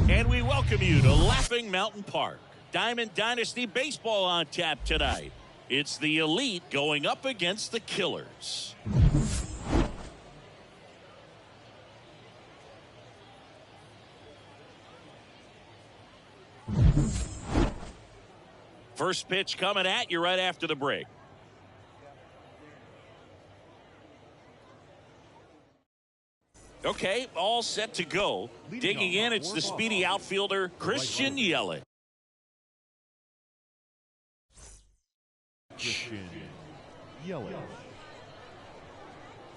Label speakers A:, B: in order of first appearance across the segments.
A: And we welcome you to Laughing Mountain Park. Diamond Dynasty Baseball on tap tonight. It's the Elite going up against the Killers. First pitch coming at you right after the break. Okay, all set to go. Digging in, it's the speedy outfielder, Christian Yelich.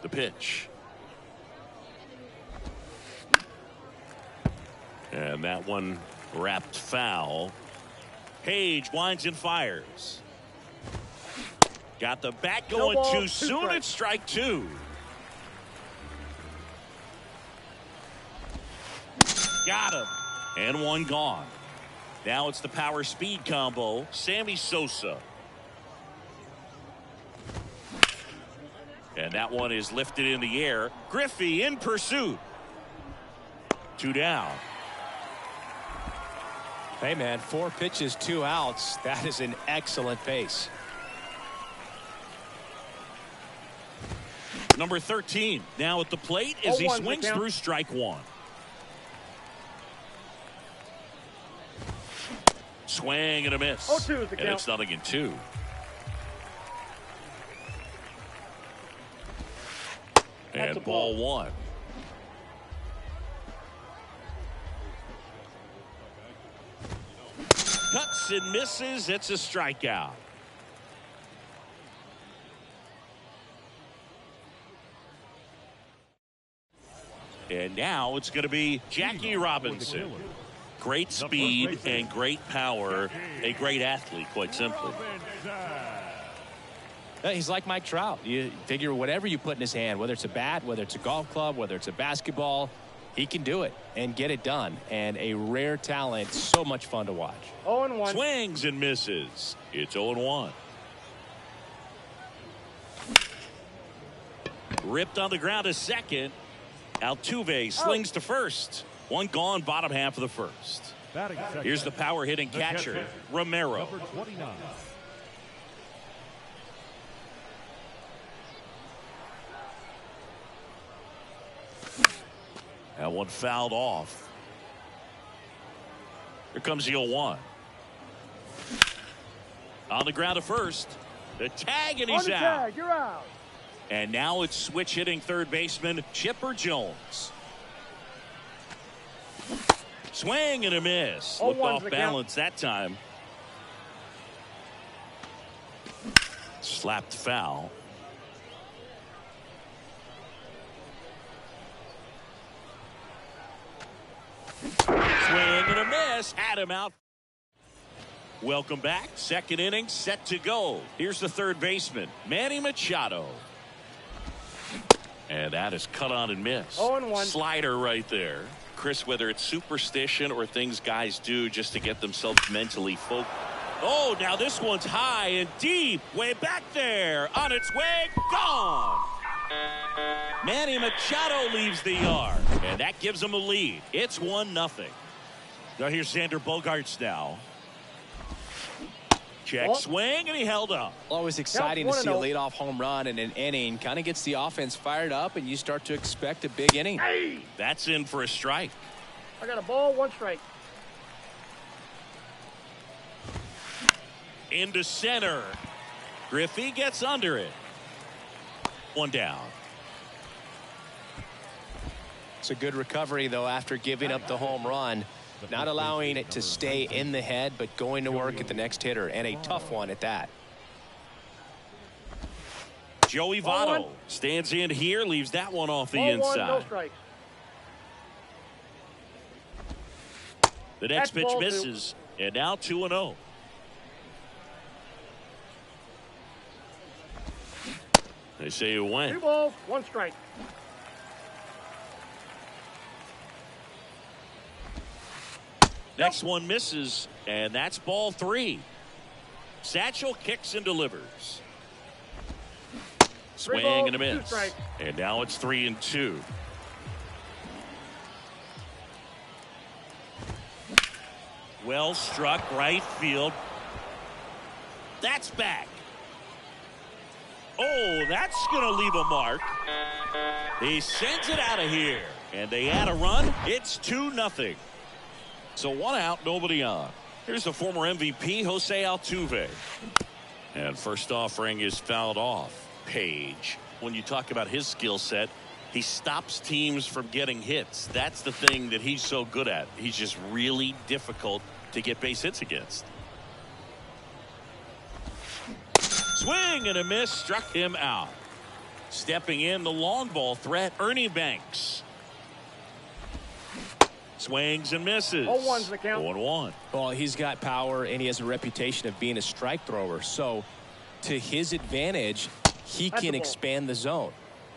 A: The pitch. And that one wrapped foul. Page winds and fires. Got the bat going too soon. It's strike two. Got him. And one gone. Now it's the power speed combo. Sammy Sosa. And that one is lifted in the air. Griffey in pursuit. Two down.
B: Hey, man, 4 pitches, 2 outs. That is an excellent pace.
A: Number 13 now at the plate as he swings through strike one. Swing and a miss.
C: 0-2 is the count.
A: And it's 0-2. And ball one. Cuts and misses. It's a strikeout. And now it's going to be Jackie Robinson. Great speed and great power. A great athlete, quite simply.
B: He's like Mike Trout. You figure whatever you put in his hand, whether it's a bat, whether it's a golf club, whether it's a basketball, he can do it and get it done. And a rare talent, so much fun to watch.
C: 0-1.
A: Swings and misses. It's 0-1. Ripped on the ground to second. Altuve slings to first. One gone, bottom half of the first. Here's the power hitting catcher, Romero. That one fouled off. Here comes the 0-1. On the ground to first. The tag, and he's out.
C: Tag, you're out.
A: And now it's switch hitting third baseman Chipper Jones. Swing and a miss. Looked off balance that time. Slapped foul. Swing and a miss. Had him out. Welcome back. Second inning set to go. Here's the third baseman, Manny Machado. And that is cut on and miss.
C: 0-1.
A: Slider right there. Chris, whether it's superstition or things guys do just to get themselves mentally focused. Oh, now this one's high and deep. Way back there. On its way. Gone. Manny Machado leaves the yard. And that gives him a lead. It's 1-0. Now here's Xander Bogaerts now. Check swing, and he held up.
B: Always exciting to see a leadoff home run in an inning. Kind of gets the offense fired up, and you start to expect a big inning.
C: Hey!
A: That's in for a strike.
C: I got a ball, 1 strike.
A: Into center. Griffey gets under it. 1 down.
B: It's a good recovery, though, after giving up the home run. not allowing it to stay in the head, but going to work at the next hitter, and a tough one at that.
A: Joey Votto stands in here, leaves that one off the
C: Ball
A: inside.
C: one, no strikes.
A: The next
C: That's
A: pitch
C: ball
A: misses, and now 2-0. They say it went.
C: 2 balls, 1 strike.
A: Next one misses, and that's ball 3. Satchel kicks and delivers. Swing
C: balls,
A: and a
C: 2
A: miss.
C: strikes.
A: And now it's 3-2. Well struck, right field. That's back. Oh, that's going to leave a mark. He sends it out of here. And they add a run. It's 2-0. So 1 out, nobody on. Here's the former MVP, Jose Altuve. And first offering is fouled off. Page. When you talk about his skill set, he stops teams from getting hits. That's the thing that he's so good at. He's just really difficult to get base hits against. Swing and a miss, struck him out. Stepping in, the long ball threat, Ernie Banks. Swings and misses.
C: 0-1's the count.
A: 0-1.
B: Well, he's got power, and he has a reputation of being a strike thrower. So, to his advantage, he
C: That's
B: can
C: the ball.
B: expand the zone.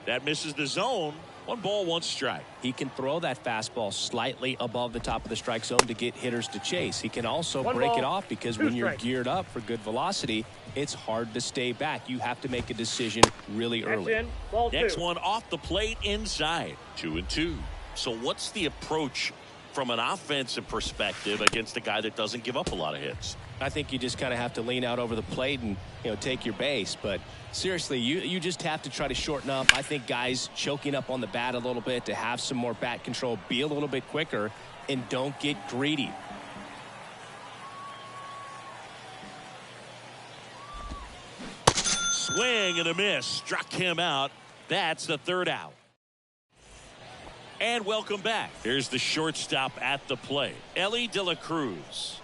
A: That misses the zone. 1 ball, 1 strike.
B: He can throw that fastball slightly above the top of the strike zone to get hitters to chase. He can also
C: 1
B: break
C: ball,
B: it off because
C: 2
B: when you're
C: strikes.
B: geared up for good velocity, it's hard to stay back. You have to make a decision really
C: That's
B: early.
C: in. Ball 2.
A: Next one off the plate inside. 2-2. So what's the approach from an offensive perspective against a guy that doesn't give up a lot of hits?
B: I think you just kind of have to lean out over the plate and take your base. But seriously, you just have to try to shorten up. I think guys choking up on the bat a little bit to have some more bat control, be a little bit quicker, and don't get greedy.
A: Swing and a miss, struck him out. That's the 3rd out. And welcome back. Here's the shortstop at the plate, Ellie De La Cruz.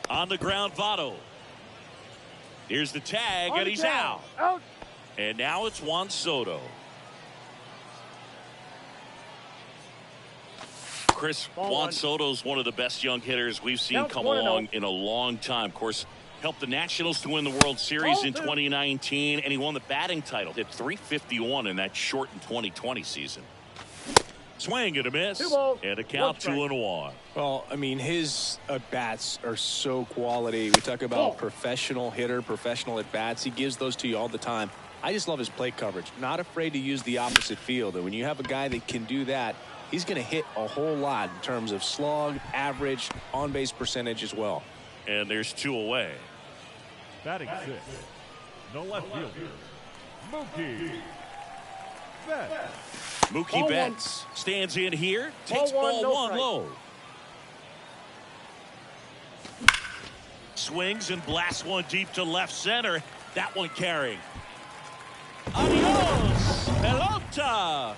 A: On the ground, Votto. Here's the tag,
C: On
A: and
C: the
A: he's
C: ground.
A: out.
C: Out.
A: And now it's Juan Soto. Chris,
C: Ball
A: Juan
C: 1.
A: Soto's one of the best young hitters we've seen
C: Counts
A: come
C: 1-0.
A: along in a long time. Of course, helped the Nationals to win the World Series
C: Ball
A: in
C: 2.
A: 2019, and he won the batting title. Hit .351 in that shortened 2020 season. Swing and a miss,
C: 2 balls,
A: and a
C: 1
A: count
C: strike.
A: 2-1.
B: Well, I mean, his at-bats are so quality. We talk about professional hitter, professional at-bats. He gives those to you all the time. I just love his plate coverage. Not afraid to use the opposite field. And when you have a guy that can do that, he's going to hit a whole lot in terms of slug, average, on-base percentage as well.
A: And there's 2 away.
D: Batting 6, no left fielder, Mookie Betts.
A: Mookie
C: Ball 1.
A: Betts stands in here, takes
C: Ball 1,
A: ball
C: no
A: 1
C: strike.
A: low. Swings and blasts one deep to left center. That one carrying. Adios, pelota.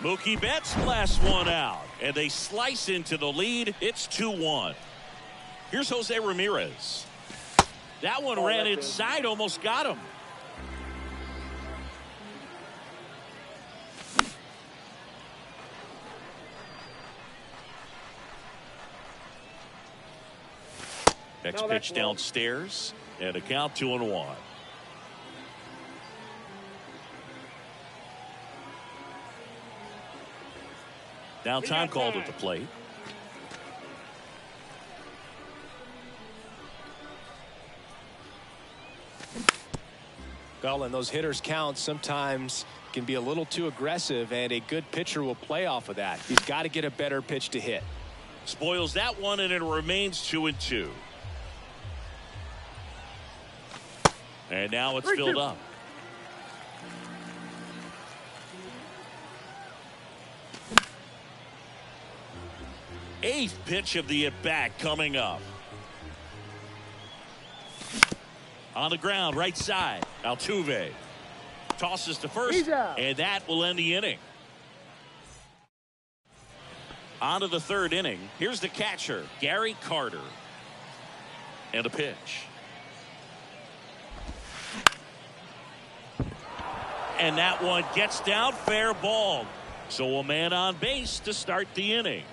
A: Mookie Betts blasts one out, and they slice into the lead. It's 2-1. Here's Jose Ramirez. That one ran inside, almost got him. Next
C: No, that's
A: pitch
C: low.
A: downstairs, and a count 2-1. Now time called at the plate.
B: Well, and those hitters count sometimes can be a little too aggressive, and a good pitcher will play off of that. He's got to get a better pitch to hit.
A: Spoils that one, and it remains 2-2. And now it's
C: 3-2.
A: filled up. Eighth pitch of the at-bat coming up. On the ground, right side. Altuve tosses to first,
C: He's out.
A: and that will end the inning. On to the third inning. Here's the catcher, Gary Carter. And a pitch. And that one gets down, fair ball. So a man on base to start the inning.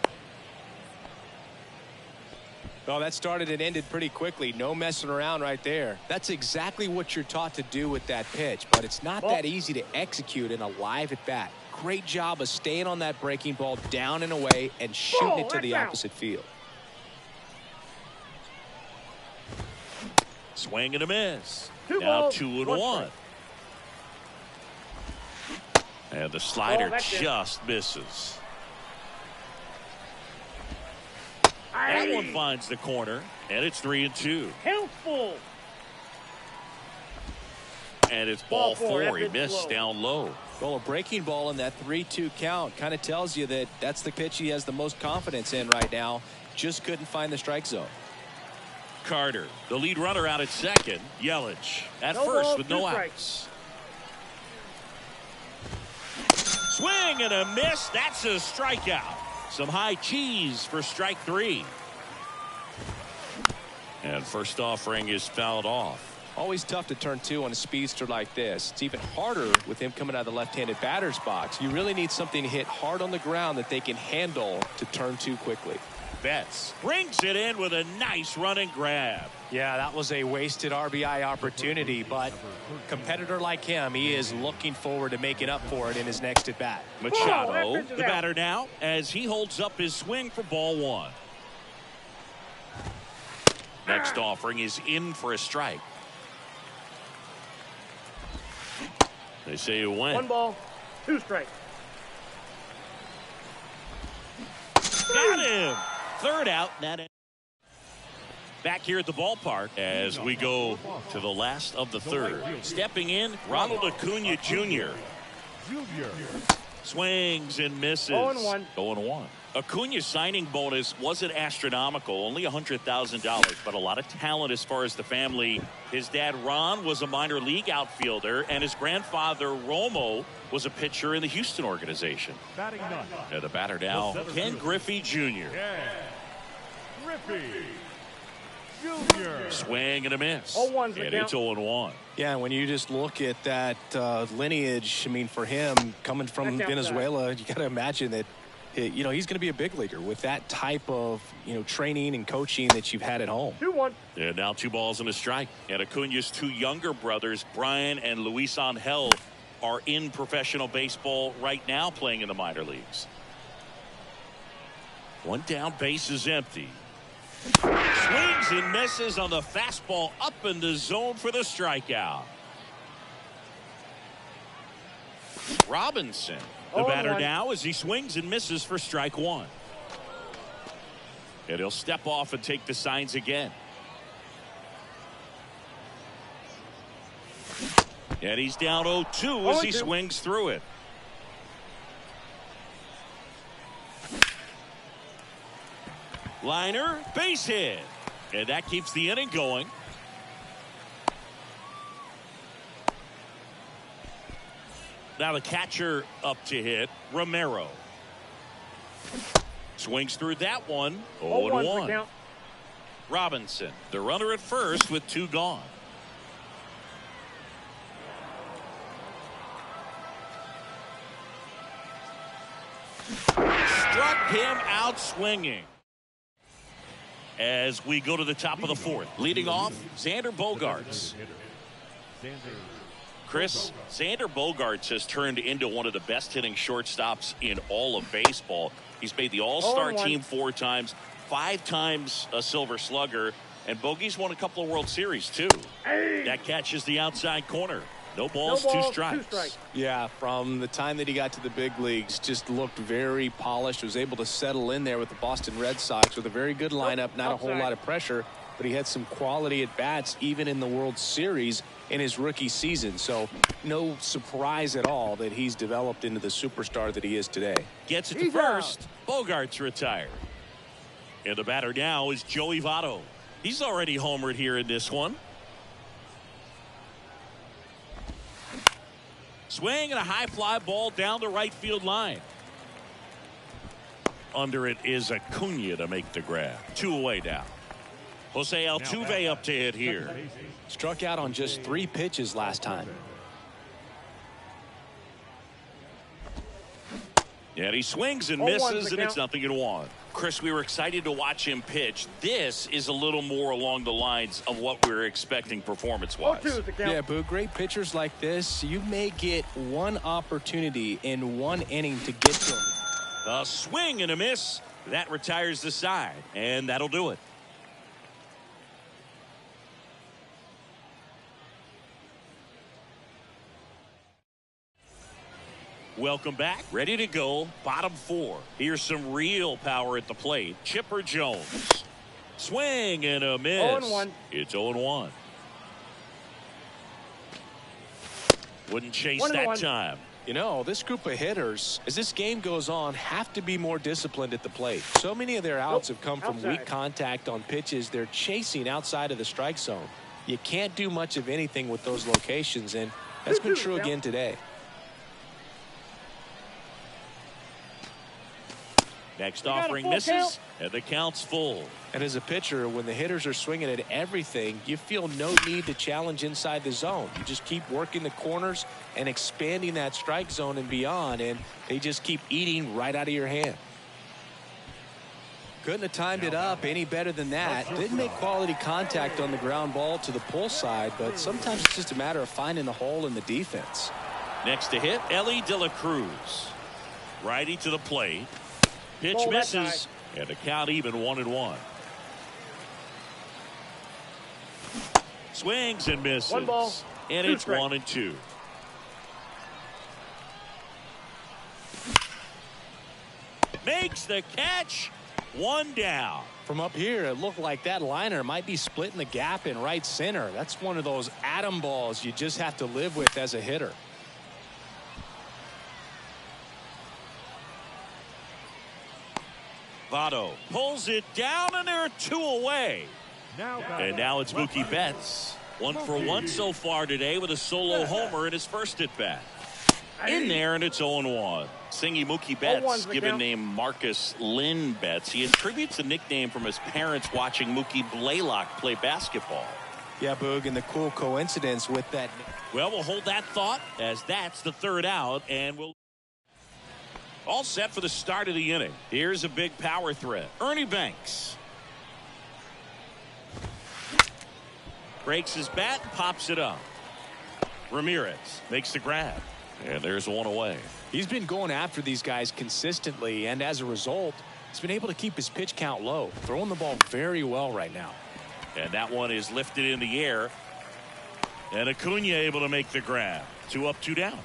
B: Well, that started and ended pretty quickly. No messing around right there. That's exactly what you're taught to do with that pitch, but it's not that easy to execute in a live at bat. Great job of staying on that breaking ball down and away and shooting it to the opposite field.
A: Swing and a miss.
C: Two
A: now
C: balls,
A: 2-1. And the slider just misses. That one finds the corner, and it's 3-2.
C: Helpful.
A: And it's ball four. He missed down low.
B: Well, a breaking ball in that 3-2 count kind of tells you that that's the pitch he has the most confidence in right now. Just couldn't find the strike zone.
A: Carter, the lead runner out at second. Yelich at first with no outs. Swing and a miss. That's a strikeout. Some high cheese for strike 3. And first offering is fouled off.
B: Always tough to turn 2 on a speedster like this. It's even harder with him coming out of the left-handed batter's box. You really need something to hit hard on the ground that they can handle to turn 2 quickly.
A: Betts brings it in with a nice run and grab.
B: Yeah, that was a wasted RBI opportunity, but competitor like him, he is looking forward to making up for it in his next at-bat.
A: Machado, the batter now, as he holds up his swing for ball 1. Next offering is in for a strike. They say you win.
C: 1 ball, 2 strikes.
A: Got him. Third out. Back here at the ballpark as we go to the last of the third. Stepping in, Ronald Acuna Jr. Swings and misses.
C: 0-1.
A: 0-1. Acuna's signing bonus wasn't astronomical, only $100,000, but a lot of talent as far as the family. His dad, Ron, was a minor league outfielder, and his grandfather, Romo, was a pitcher in the Houston organization.
D: Batting none.
A: And the batter now, Ken Griffey Jr.
D: Yeah. Griffey Jr.
A: Swing and a miss.
C: 0-1's the
A: and
C: count.
A: it's 0-1.
B: Yeah, when you just look at that lineage, I mean, for him, coming from
C: That's
B: Venezuela, you got to imagine that, you know, he's going to be a big leaguer with that type of, you know, training and coaching that you've had at home.
C: 2-1.
A: And now 2 balls and a strike. And Acuna's 2 younger brothers, Brian and Luis Angel, are in professional baseball right now playing in the minor leagues. 1 down, base is empty. Swings and misses on the fastball up in the zone for the strikeout. Robinson, the batter now, as he swings and misses for strike 1. And he'll step off and take the signs again. And he's down 0-2 as he swings through it. Liner, base hit. And that keeps the inning going. Now the catcher up to hit, Romero. Swings through that one. 0-1. Robinson, the runner at first with 2 gone. Struck him out swinging. As we go to the top of the 4th. Leading off, Xander Bogaerts. Chris, Xander Bogaerts has turned into one of the best hitting shortstops in all of baseball. He's made the All-Star team 4 times, 5 times a Silver Slugger, and Bogey's won a couple of World Series too. That catches the outside corner. No balls, 2 strikes.
B: Yeah, from the time that he got to the big leagues, just looked very polished, was able to settle in there with the Boston Red Sox with a very good lineup, not a whole lot of pressure, but he had some quality at bats even in the World Series in his rookie season. So no surprise at all that he's developed into the superstar that he is today.
A: Gets it to first. Bogaerts retired. And the batter now is Joey Votto. He's already homered here in this one. Swing and a high fly ball down the right field line. Under it is Acuna to make the grab. 2 away now. Jose Altuve up to hit here.
B: Struck out on just 3 pitches last time.
A: And he swings and misses, and it's 0-1. Chris, we were excited to watch him pitch. This is a little more along the lines of what we were expecting performance-wise.
B: Yeah, Boo, great pitchers like this, you may get one opportunity in one inning to get to him.
A: A swing and a miss. That retires the side, and that'll do it. Welcome back. Ready to go. Bottom 4. Here's some real power at the plate. Chipper Jones. Swing and a miss.
C: 0-1.
A: It's 0-1. Wouldn't chase
C: 1-1.
A: that time.
B: You know, this group of hitters, as this game goes on, have to be more disciplined at the plate. So many of their outs have come from weak contact on pitches they're chasing outside of the strike zone. You can't do much of anything with those locations, and that's been true again today.
A: Next offering misses, and the count's full.
B: And as a pitcher, when the hitters are swinging at everything, you feel no need to challenge inside the zone. You just keep working the corners and expanding that strike zone and beyond, and they just keep eating right out of your hand. Couldn't have timed it up any better than that. Didn't make quality contact on the ground ball to the pull side, but sometimes it's just a matter of finding the hole in the defense.
A: Next to hit, Ellie De La Cruz. Righty to the plate. Pitch misses, and the count even 1-1. Swings and misses.
C: 1 ball,
A: and
C: 2
A: it's
C: strikes.
A: 1-2. Makes the catch. 1 down.
B: From up here, it looked like that liner might be splitting the gap in right center. That's one of those atom balls you just have to live with as a hitter.
A: Votto pulls it down, and there are 2 away. And now it's
D: Left
A: Mookie
D: field.
A: Betts. 1 for 1 so far today with a solo homer in his first at bat. In there, and it's 0-1. Singing Mookie Betts,
C: 0-1's the
A: given
C: count.
A: name Marcus Lynn Betts. He attributes a nickname from his parents watching Mookie Blaylock play basketball.
B: Yeah, Boog, and the cool coincidence with that.
A: Well, we'll hold that thought as that's the 3rd out, and we'll all set for the start of the inning. Here's a big power threat. Ernie Banks breaks his bat and pops it up. Ramirez makes the grab, and there's 1 away.
B: He's been going after these guys consistently, and as a result, he's been able to keep his pitch count low, throwing the ball very well right now.
A: And that one is lifted in the air, and Acuna able to make the grab. 2 up, 2 down.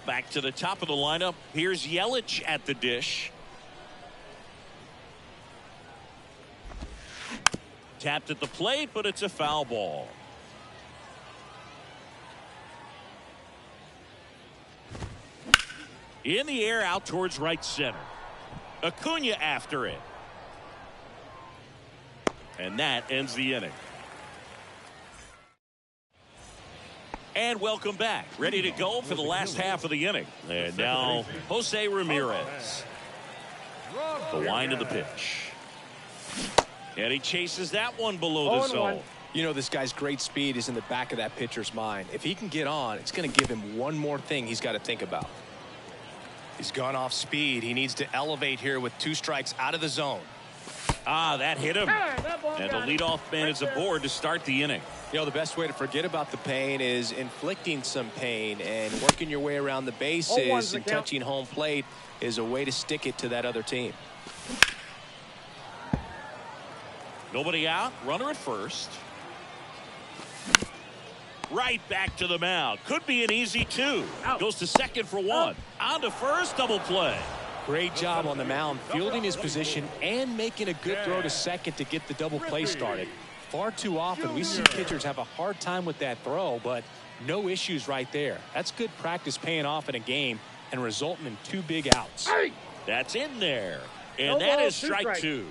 A: Back to the top of the lineup. Here's Yelich at the dish. Tapped at the plate, but it's a foul ball. In the air, out towards right center. Acuna after it. And that ends the inning. And welcome back. Ready to go for the last half of the inning. And now Jose Ramirez. The wind of the pitch. And he chases that one below the zone.
B: You know, this guy's great speed is in the back of that pitcher's mind. If he can get on, it's going to give him one more thing he's got to think about. He's gone off speed. He needs to elevate here with 2 strikes out of the zone.
A: Ah, that hit him. And the leadoff man is aboard to start the inning.
B: You know, the best way to forget about the pain is inflicting some pain, and working your way around the bases and touching home plate is a way to stick it to that other team.
A: Nobody out. Runner at first. Right back to the mound. Could be an easy 2. Goes to second for 1. On to first. Double play.
B: Great job on the mound, fielding his position and making a good throw to second to get the double play started. Far too often we see pitchers have a hard time with that throw, but no issues right there. That's good practice paying off in a game and resulting in 2 big outs.
A: That's in there. And that is strike 2.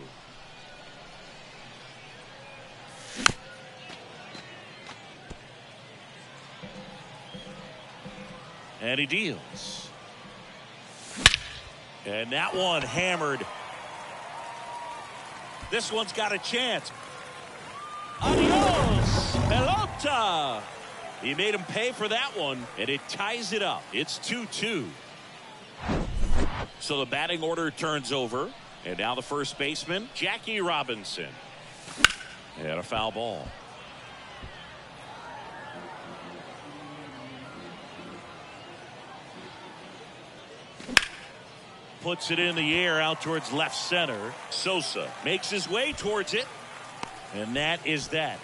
A: And he deals. And that one hammered. This one's got a chance. Adios, pelota. He made him pay for that one, and it ties it up. It's 2-2. So the batting order turns over, and now the first baseman, Jackie Robinson. And a foul ball. Puts it in the air out towards left center. Sosa makes his way towards it. And that is that.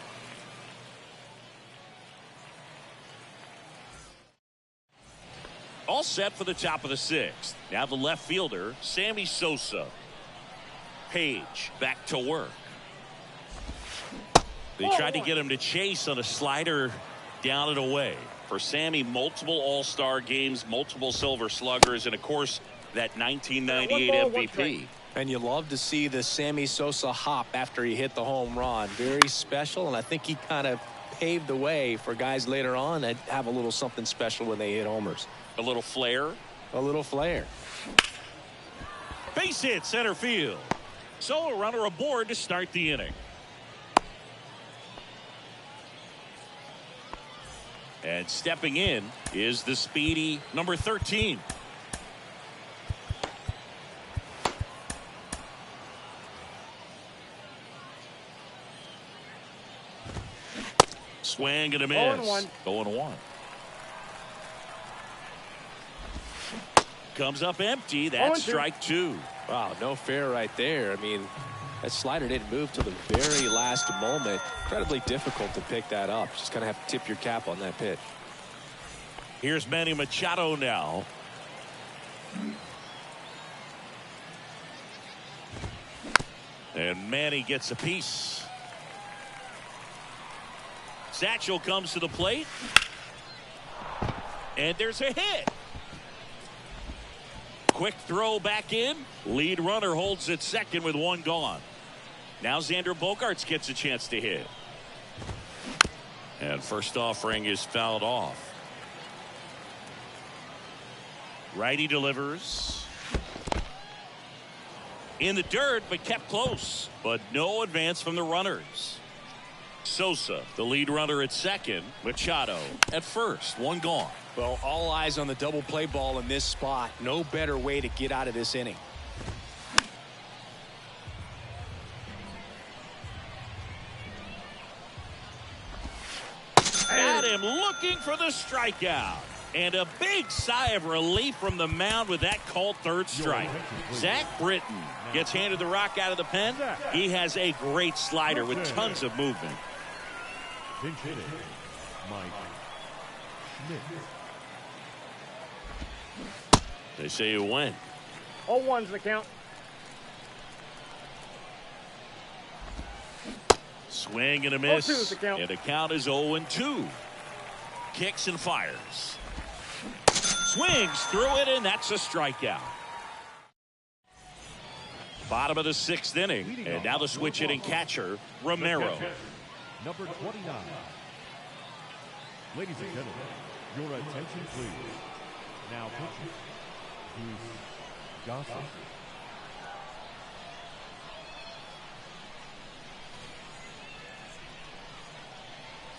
A: All set for the top of the sixth. Now the left fielder, Sammy Sosa. Page back to work. They tried to get him to chase on a slider down and away. For Sammy, multiple All-Star games, multiple Silver Sluggers, and of course that 1998 MVP.
B: And you love to see the Sammy Sosa hop after he hit the home run. Very special, and I think he kind of paved the way for guys later on that have a little something special when they hit homers.
A: A little flair.
B: A little flair.
A: Base hit center field. So a runner aboard to start the inning. And stepping in is the speedy number 13. Swing and a miss. 0-1. Comes up empty. That's strike two.
B: Wow, no fair right there. I mean, that slider didn't move till the very last moment. Incredibly difficult to pick that up. Just kind of have to tip your cap on that pitch.
A: Here's Manny Machado now. And Manny gets a piece. Satchel comes to the plate. And there's a hit. Quick throw back in. Lead runner holds at second with one gone. Now Xander Bogaerts gets a chance to hit. And first offering is fouled off. Righty delivers. In the dirt, but kept close. But no advance from the runners. Sosa, the lead runner at second. Machado at first. One gone.
B: Well, all eyes on the double play ball in this spot. No better way to get out of this inning.
A: Got him looking for the strikeout. And a big sigh of relief from the mound with that called third strike. Zach Britton gets handed the rock out of the pen. He has a great slider with tons of movement.
D: Pinch hitting, Mike Schmidt.
A: They say you win.
C: 0-1's the count.
A: Swing and a miss.
C: 0-2's the count.
A: And the count is 0-2. Kicks and fires. Swings through it, and that's a strikeout. Bottom of the sixth inning. And now the switch hitting catcher, Romero.
D: Number 29. Ladies and gentlemen, your attention please. Now pitching. Bruce Johnson.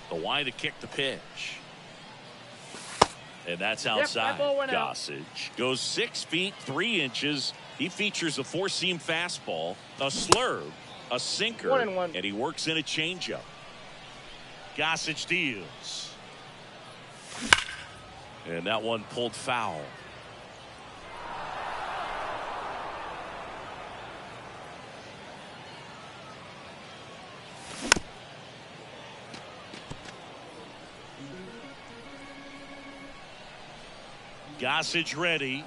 A: The wide to kick the pitch. And that's outside. Gossage goes 6 feet 3 inches. He features a four-seam fastball, a slurve, a sinker,
C: 1-1.
A: and he works in a changeup. Gossage deals. And that one pulled foul. Gossage ready.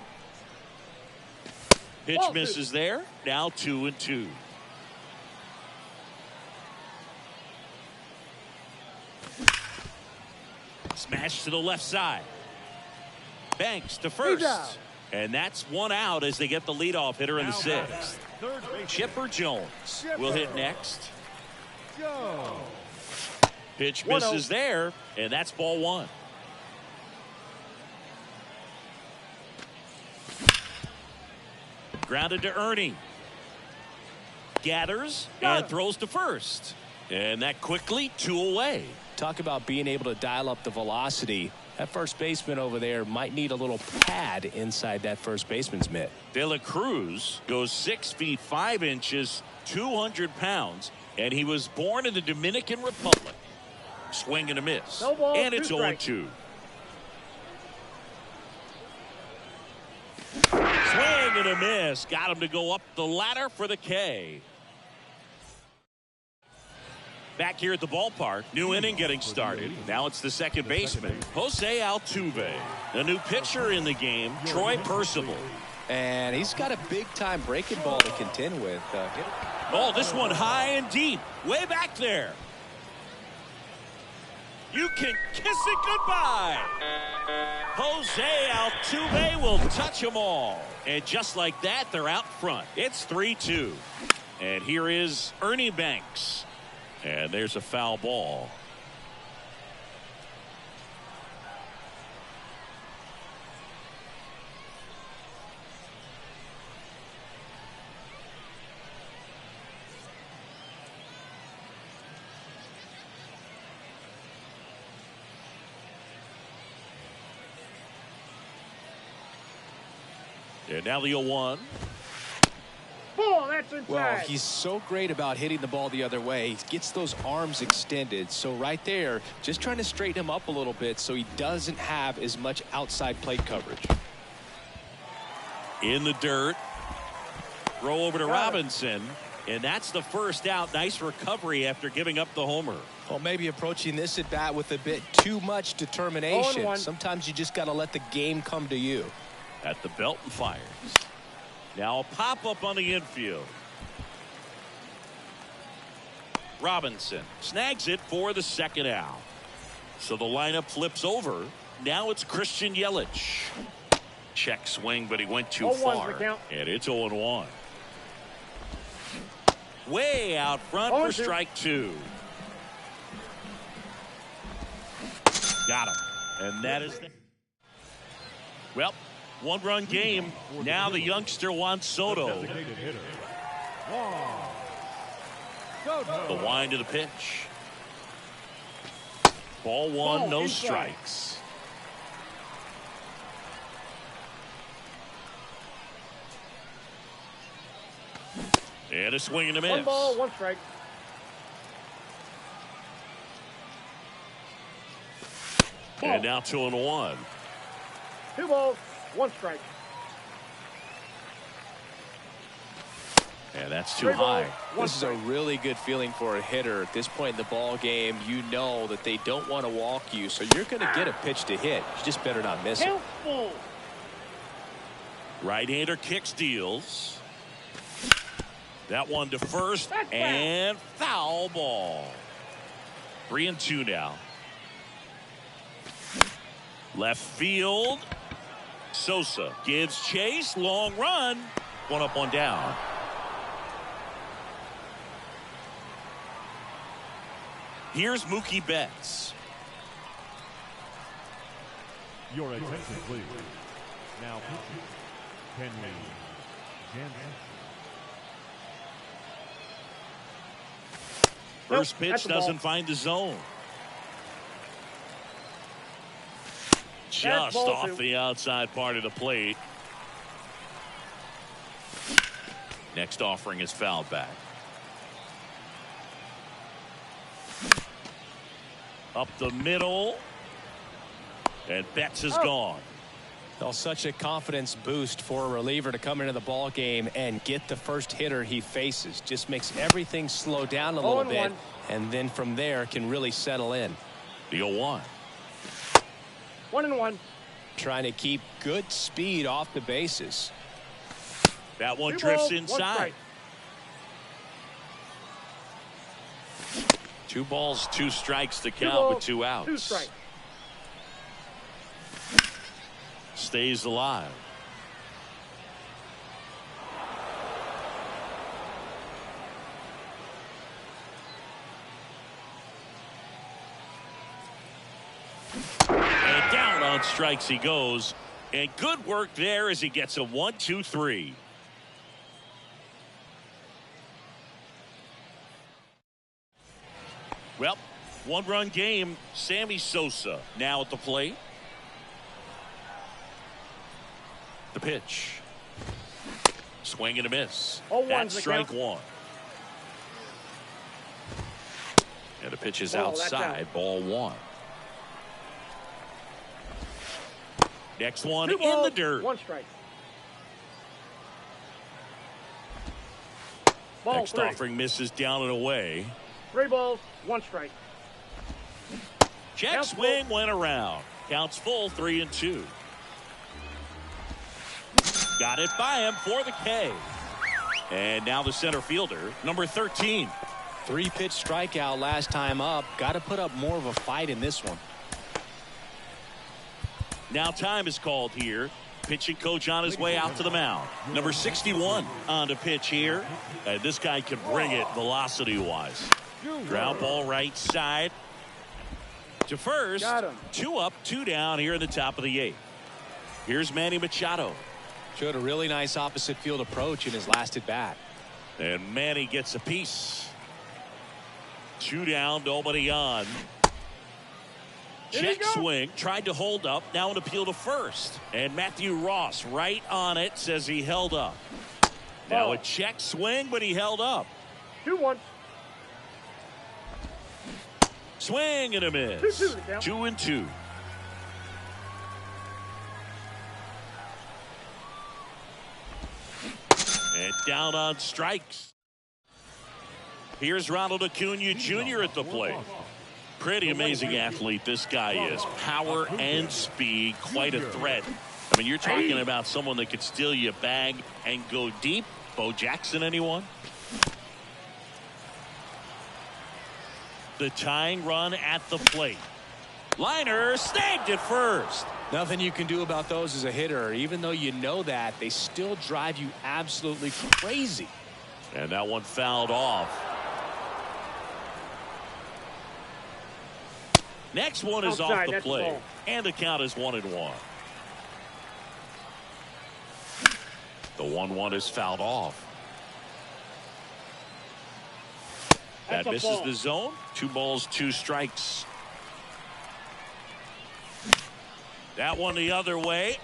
A: Pitch misses there. Now 2-2. Smash to the left side. Banks to first. And that's one out as they get the leadoff hitter in the sixth. Chipper Jones will hit next. Pitch misses there, and that's ball one. Grounded to Ernie. Gathers and throws to first. And that quickly 2 away.
B: Talk about being able to dial up the velocity. That first baseman over there might need a little pad inside that first baseman's mitt.
A: De La Cruz goes 6 feet 5 inches, 200 pounds, and he was born in the Dominican Republic. Swing and a miss.
C: No ball,
A: and it's 0-2. Swing and a miss. Got him to go up the ladder for the K. Back here at the ballpark, new inning getting started. Now it's the second baseman, Jose Altuve. A new pitcher in the game, Troy Percival.
B: And he's got a big-time breaking ball to contend with.
A: Oh, this one high and deep, way back there. You can kiss it goodbye. Jose Altuve will touch them all. And just like that, they're out front. It's 3-2. And here is Ernie Banks. And there's a foul ball. And now the 0-1.
C: Ball, that's inside.
B: Well, he's so great about hitting the ball the other way. He gets those arms extended. So right there, just trying to straighten him up a little bit so he doesn't have as much outside plate coverage.
A: In the dirt. Throw over to Robinson. And that's the first out. Nice recovery after giving up the homer.
B: Well, maybe approaching this at bat with a bit too much determination.
C: 0-1.
B: Sometimes you just got to let the game come to you.
A: At the belt and fires. Now a pop-up on the infield. Robinson snags it for the second out. So the lineup flips over. Now it's Christian Yelich. Check swing, but he went too far. And it's 0-1. Way out front for strike 2. Got him. And that is the... Well, one-run game. Now the youngster wants Soto. The wind to the pitch. Ball 1, no strikes. And a swing and a miss.
C: 1 ball, 1 strike.
A: And now 2-1.
C: 2 balls, 1 strike.
A: And that's too high.
B: This is a really good feeling for a hitter. At this point in the ball game, you know that they don't want to walk you, so you're going to get a pitch to hit. You just better not miss it.
A: Right-hander kicks, deals. That one to first, and foul ball. 3-2 now. Left field. Sosa gives chase. Long run. 1 up, 1 down. Here's Mookie Betts.
D: Your attention, please. Now, Kenny Jansen.
A: First pitch doesn't find the zone. Just off the outside part of the plate. Next offering is fouled back. Up the middle. And Betts is gone.
B: Well, such a confidence boost for a reliever to come into the ball game and get the first hitter he faces. Just makes everything slow down a little bit, and then from there can really settle in.
A: The 0-1.
C: 1-1.
B: Trying to keep good speed off the bases.
A: That one drifts inside. 2 balls, 2 strikes to count with 2 outs.
C: 2 strikes.
A: Stays alive. And down on strikes he goes. And good work there as he gets a 1-2-3. Well, one-run game. Sammy Sosa now at the plate. The pitch. Swing and a miss. That's strike one. And the pitch is outside. Ball one. Next one in the dirt.
C: 1 strike.
A: Next offering misses down and away.
C: 3 balls, 1 strike.
A: Check swing went around. Counts full, 3-2. Got it by him for the K. And now the center fielder, number 13.
B: 3-pitch strikeout last time up. Got to put up more of a fight in this one.
A: Now time is called here. Pitching coach on his way out to the mound. Number 61 on the pitch here. This guy can bring it velocity-wise. Ground ball right side to first. 2 up, 2 down here in the top of the 8th. Here's Manny Machado.
B: Showed a really nice opposite field approach in his last at bat.
A: And Manny gets a piece. 2 down, nobody on. Check swing, tried to hold up, now an appeal to first. And Matthew Ross right on it, says he held up. Now a check swing, but he held up.
C: 2-1.
A: Swing and a miss. 2-2. And down on strikes. Here's Ronald Acuna Jr. at the plate. Pretty amazing athlete this guy is. Power and speed, quite a threat. I mean, you're talking about someone that could steal you a bag and go deep. Bo Jackson, anyone? The tying run at the plate. Liner snagged at first.
B: Nothing you can do about those as a hitter. Even though you know that, they still drive you absolutely crazy.
A: And that one fouled off. Next one is off the plate. And the count is 1-1. The 1-1 is fouled off. That misses the zone. 2 balls, 2 strikes. That one the other way.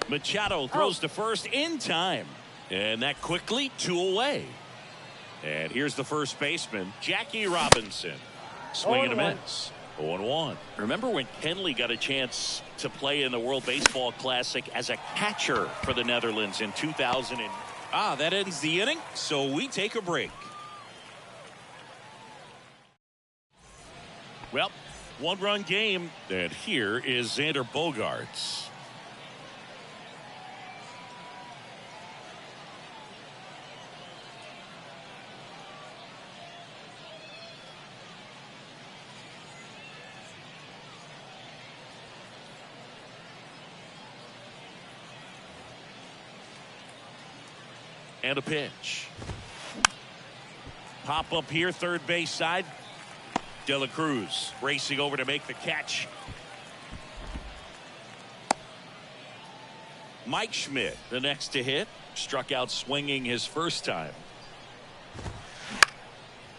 A: Machado throws to first in time. And that quickly 2 away. And here's the first baseman, Jackie Robinson. Swing and a miss. 0-1. Remember when Kenley got a chance to play in the World Baseball Classic as a catcher for the Netherlands in 2000? That ends the inning, so we take a break. Well, 1-run game, and here is Xander Bogaerts. And a pitch. Pop up here, third base side. De La Cruz racing over to make the catch. Mike Schmidt, the next to hit, struck out swinging his first time.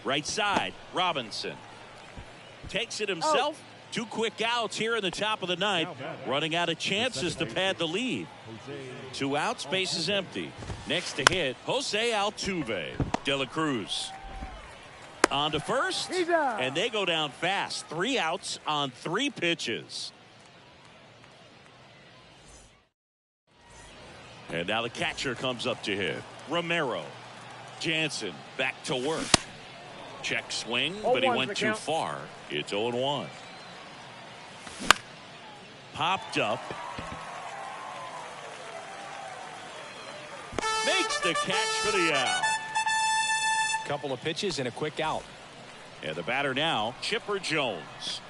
A: Right side, Robinson takes it himself. 2 quick outs here in the top of the 9th. Running out of chances to pad the lead. 2 outs, base is empty. Next to hit, Jose Altuve. De La Cruz on to first, and they go down fast. 3 outs on 3 pitches. And now the catcher comes up to hit. Romero. Jansen back to work. Check swing, but he went too far. It's 0-1. Popped up. Makes the catch for the out.
B: Couple of pitches and a quick out.
A: And the batter now, Chipper Jones.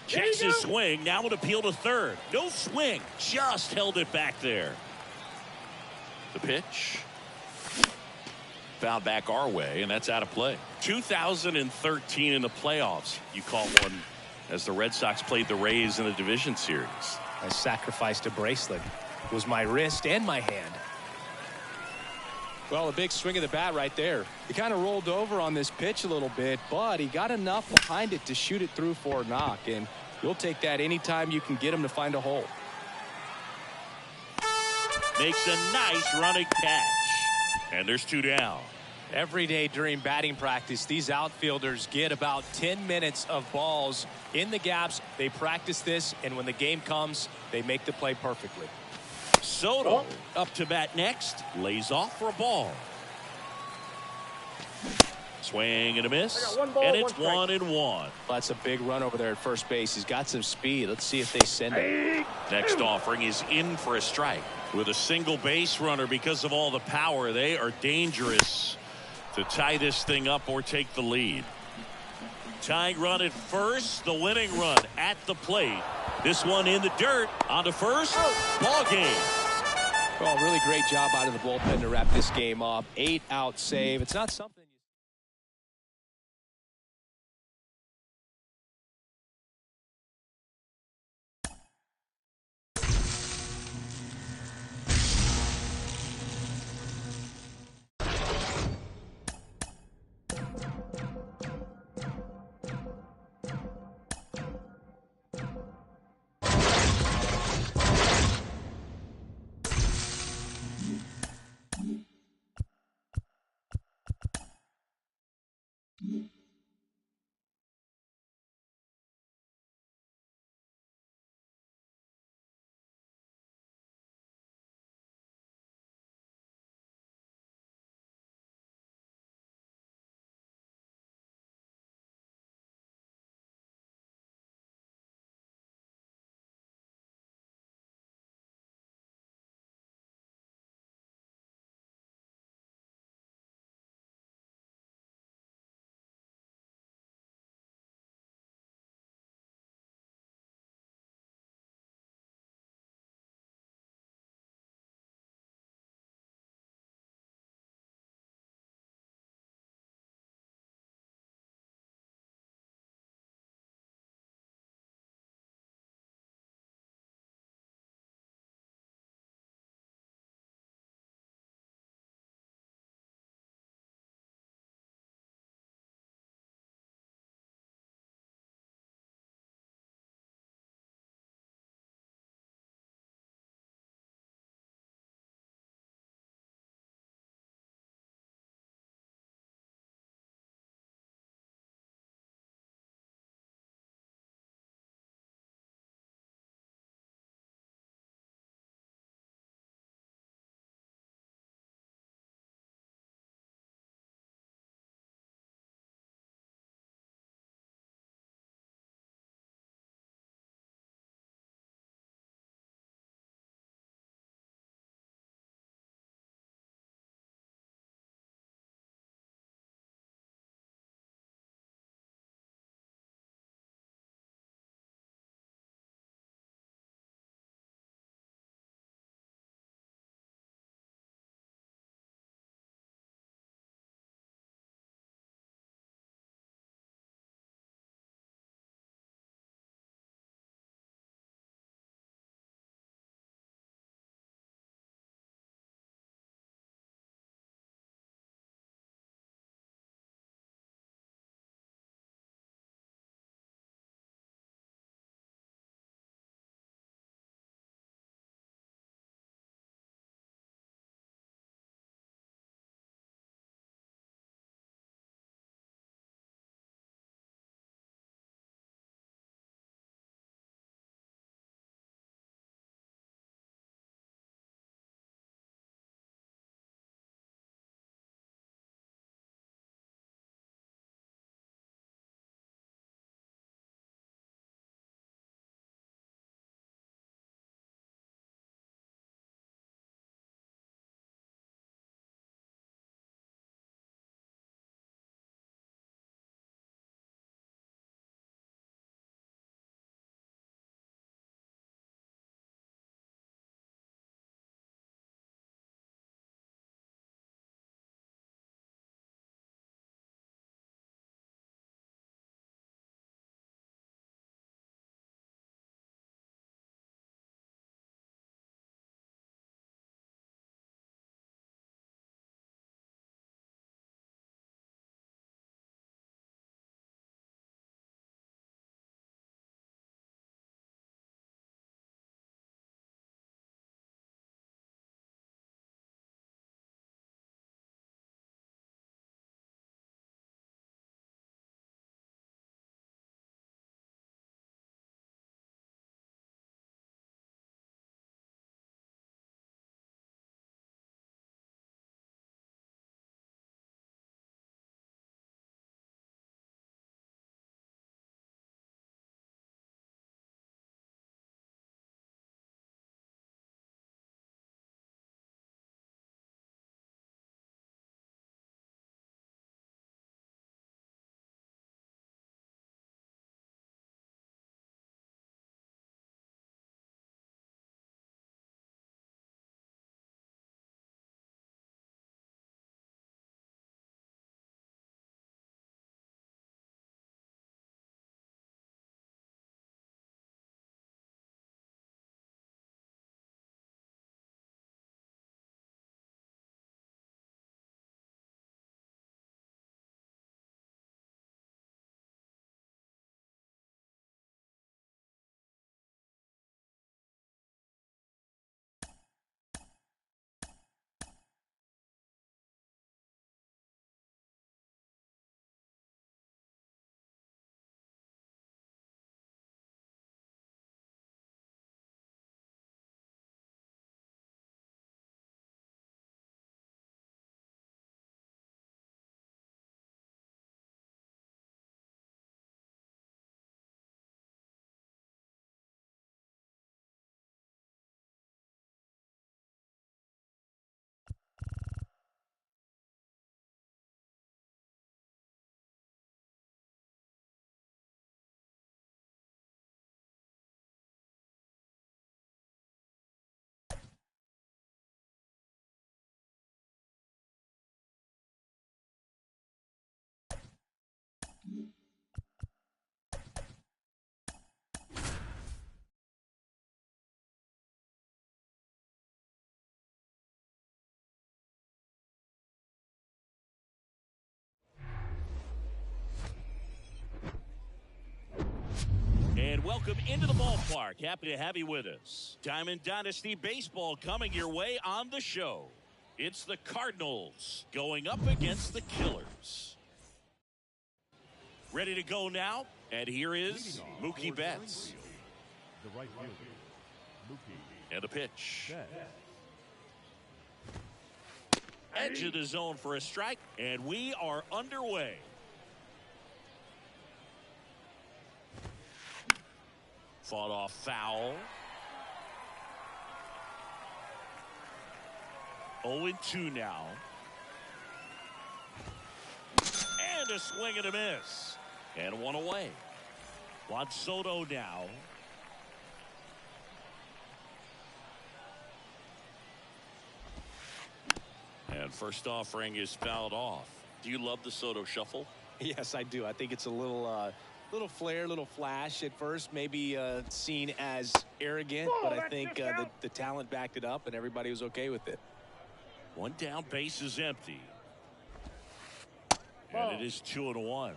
A: Checks his swing. Now an appeal to third. No swing. Just held it back there. The pitch. Fouled back our way, and that's out of play. 2013 in the playoffs. You caught one as the Red Sox played the Rays in the division series.
B: I sacrificed a bracelet. It was my wrist and my hand. Well, a big swing of the bat right there. He kind of rolled over on this pitch a little bit, but he got enough behind it to shoot it through for a knock, and you'll take that anytime you can get him to find a hole.
A: Makes a nice running catch. And there's 2 down.
B: Every day during batting practice, these outfielders get about 10 minutes of balls in the gaps. They practice this, and when the game comes, they make the play perfectly.
A: Soto up to bat next. Lays off for a ball. Swing and a miss.
C: One ball,
A: and it's
C: 1 strike.
A: 1-1.
B: That's a big run over there at first base. He's got some speed. Let's see if they send it.
A: Next offering is in for a strike. With a single base runner, because of all the power, they are dangerous to tie this thing up or take the lead. Tying run at first, the winning run at the plate. This one in the dirt, onto first, ball game.
B: Well, really great job out of the bullpen to wrap this game up. 8-out save. It's not something.
A: And welcome into the ballpark. Happy to have you with us. Diamond Dynasty Baseball coming your way on the show. It's the Cardinals going up against the Killers. Ready to go now? And here is Mookie Betts.
D: The right fielder, Mookie.
A: And a pitch.
D: Betts.
A: Edge of the zone for a strike. And we are underway. Fought off foul. 0-2 now. And a swing and a miss. And one away. Juan Soto now. And first offering is fouled off. Do you love the Soto shuffle?
B: Yes, I do. I think it's a little flair, little flash at first, maybe seen as arrogant, but I think the talent backed it up and everybody was okay with it.
A: One down, base is empty. And it is 2-1.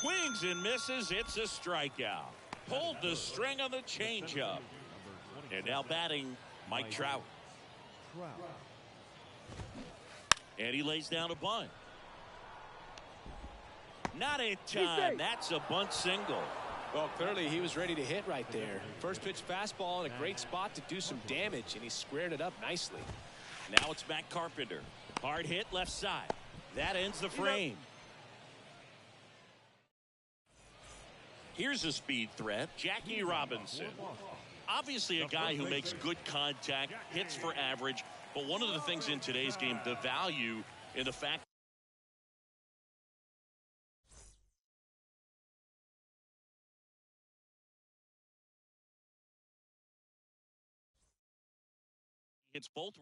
A: Swings and misses. It's a strikeout. Pulled the string on the changeup. And now batting, Mike Trout. And he lays down a bunt. Not in time. That's a bunt single.
B: Well, clearly he was ready to hit right there. First pitch fastball in a great spot to do some damage, and he squared it up nicely.
A: Now it's Matt Carpenter. Hard hit left side. That ends the frame. Here's a speed threat, Jackie Robinson. Obviously a guy who makes good contact, hits for average, but one of the things in today's game, the value in the fact it's both.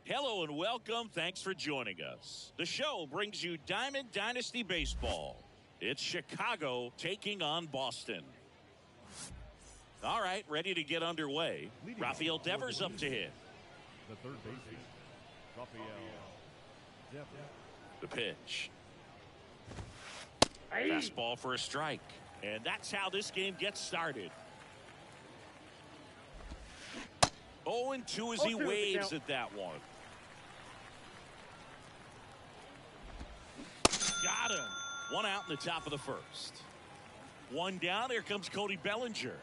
A: Hello and welcome. Thanks for joining us. The show brings you Diamond Dynasty Baseball. It's Chicago taking on Boston. All right, ready to get underway. Rafael Devers up to hit.
D: The third baseman, Rafael Devers.
A: The pitch. Fastball for a strike. And that's how this game gets started. 0-2 as he waves at that one. Got him. One out in the top of the first. One down. Here comes Cody Bellinger.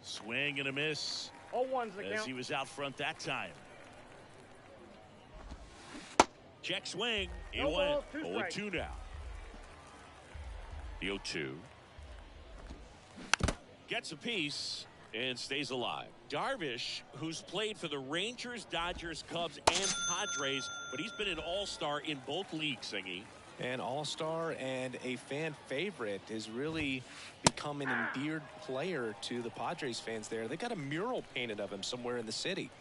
A: Swing and a miss.
C: 0-1's the count.
A: As he was out front that time. Check swing. He
C: No
A: went
C: balls, 2 strikes.
A: 0-2 now. The 0-2. Gets a piece and stays alive. Darvish, who's played for the Rangers, Dodgers, Cubs, and Padres, but he's been an all-star in both leagues, Singy.
B: An all-star and a fan favorite, has really become an endeared player to the Padres fans there. They got a mural painted of him somewhere in the city.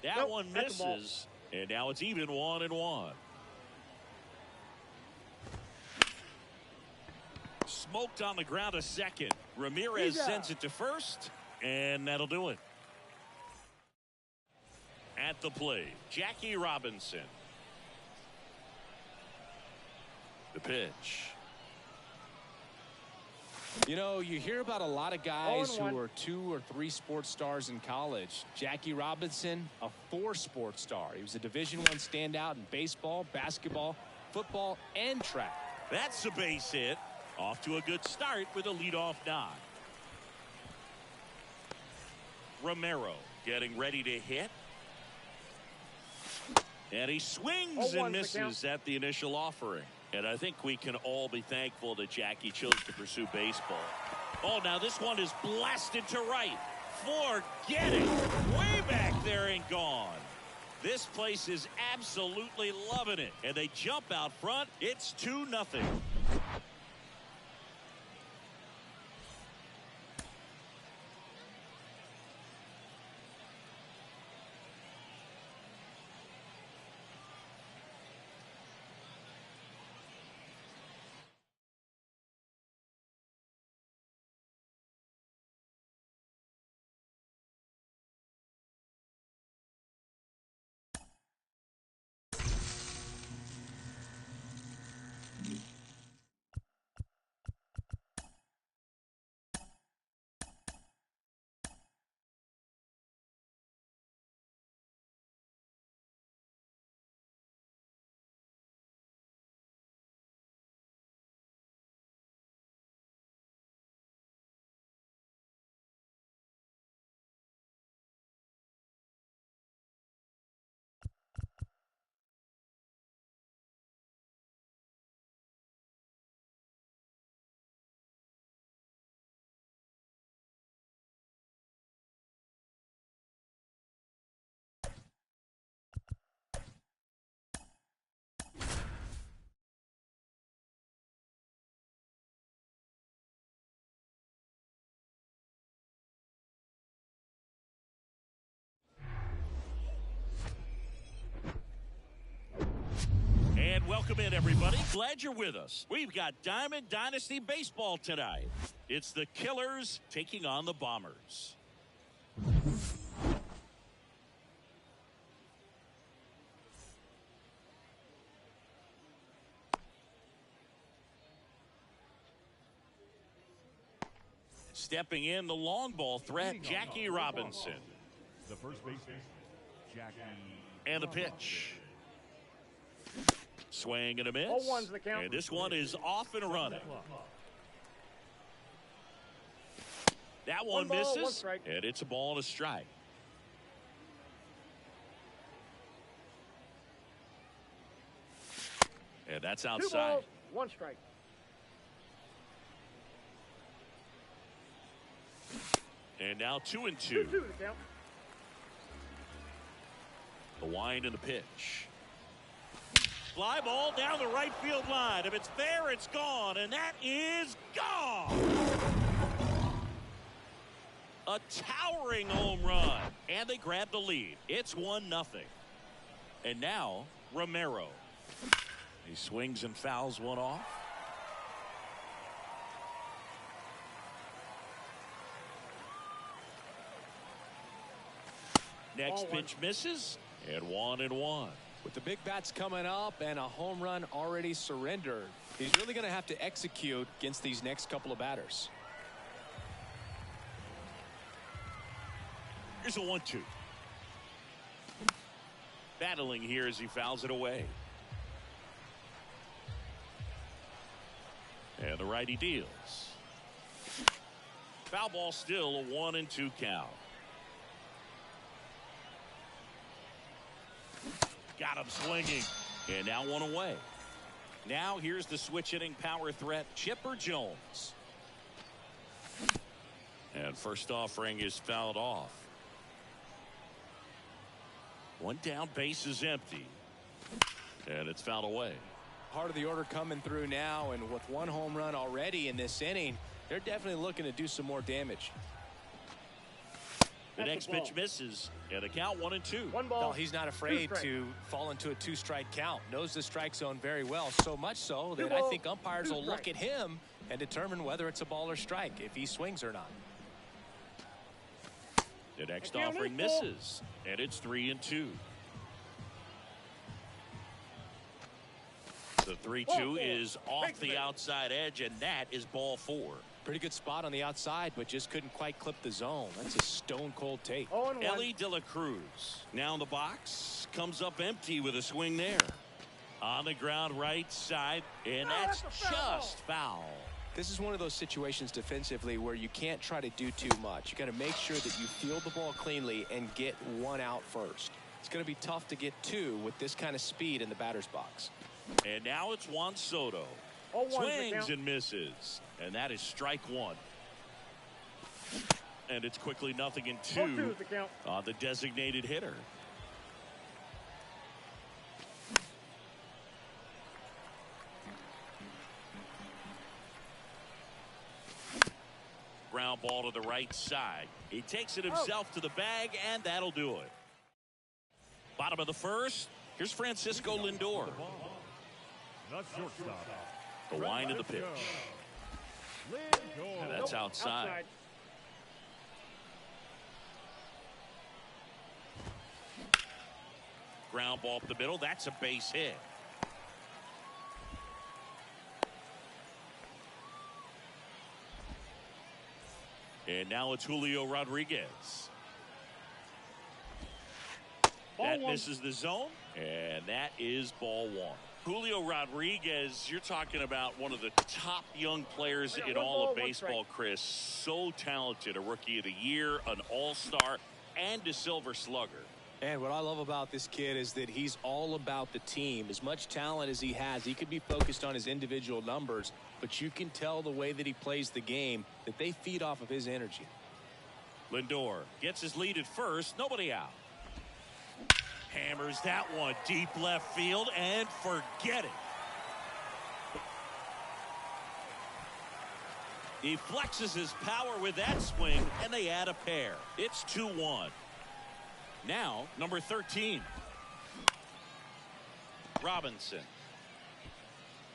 A: That
C: Nope,
A: one
C: that's a ball.
A: misses, and now it's even 1-1. Smoked on the ground to second. Ramirez sends it to first, and that'll do it. At the plate, Jackie Robinson. The pitch.
B: You know, you hear about a lot of guys
C: 0-1.
B: who are 2 or 3 sports stars in college. Jackie Robinson, a 4 sports star. He was a Division I standout in baseball, basketball, football, and track.
A: That's a base hit. Off to a good start with a leadoff knock. Romero getting ready to hit. And he swings and misses at the initial offering. And I think we can all be thankful that Jackie chose to pursue baseball. Oh, now this one is blasted to right. Forget it. Way back there and gone. This place is absolutely loving it. And they jump out front. It's 2-0. And welcome in, everybody. Glad you're with us. We've got Diamond Dynasty Baseball tonight. It's the Killers taking on the Bombers. Stepping in, the long ball threat, Jackie Robinson.
D: The first baseman, Jackie.
A: And the pitch. Swing and a miss.
C: 0-1's the count.
A: And this one is off and running. That one
C: 1 ball, 1
A: misses.
C: strike.
A: And it's a ball and a strike. And that's
C: 2
A: outside.
C: balls, 1 strike.
A: And now 2-2.
C: 2-2 the count.
A: The wind and the pitch. Fly ball down the right field line. If it's there, it's gone. And that is gone. A towering home run. And they grab the lead. It's 1-0. And now, Romero. He swings and fouls one off. Next pitch misses. And 1-1.
B: With the big bats coming up and a home run already surrendered, he's really going to have to execute against these next couple of batters.
A: Here's a 1-2. Battling here as he fouls it away. And the righty deals. Foul ball, still a 1-2 count. I'm swinging. And now one away. Now here's the switch hitting power threat, Chipper Jones. And first offering is fouled off. One down, base is empty. And it's fouled away.
B: Part of the order coming through now, and with one home run already in this inning, they're definitely looking to do some more damage.
A: The next pitch misses, and a count 1-2.
C: One ball.
B: No, he's not afraid to fall into a two-strike count. Knows the strike zone very well, so much so that I think umpires will look at him and determine whether it's a ball or strike, if he swings or not.
A: The next offering misses, and it's 3-2. The 3-2 is off the outside edge, and that is ball 4.
B: Pretty good spot on the outside, but just couldn't quite clip the zone. That's a stone-cold take.
A: Ellie De La Cruz now in the box, comes up empty with a swing there. On the ground right side, and that's just foul.
B: This is one of those situations defensively where you can't try to do too much. You got to make sure that you field the ball cleanly and get one out first. It's going to be tough to get two with this kind of speed in the batter's box.
A: And now it's Juan Soto. Swings and misses. And that is strike one. And it's quickly 0-2 on the designated hitter. Ground ball to the right side. He takes it himself to the bag, and that'll do it. Bottom of the first. Here's Francisco Lindor.
D: The shortstop.
A: The wind of the pitch. And that's outside. Ground ball up the middle. That's a base hit. And now it's Julio Rodriguez. That misses the zone, and that is ball 1. Julio Rodriguez, you're talking about one of the top young players in all of baseball, Chris. So talented, a rookie of the year, an all-star, and a silver slugger.
B: And what I love about this kid is that he's all about the team. As much talent as he has, he could be focused on his individual numbers, but you can tell the way that he plays the game that they feed off of his energy.
A: Lindor gets his lead at first, nobody out. Hammers that one deep left field, and forget it. He flexes his power with that swing, and they add a pair. It's 2-1. Now, number 13. Robinson.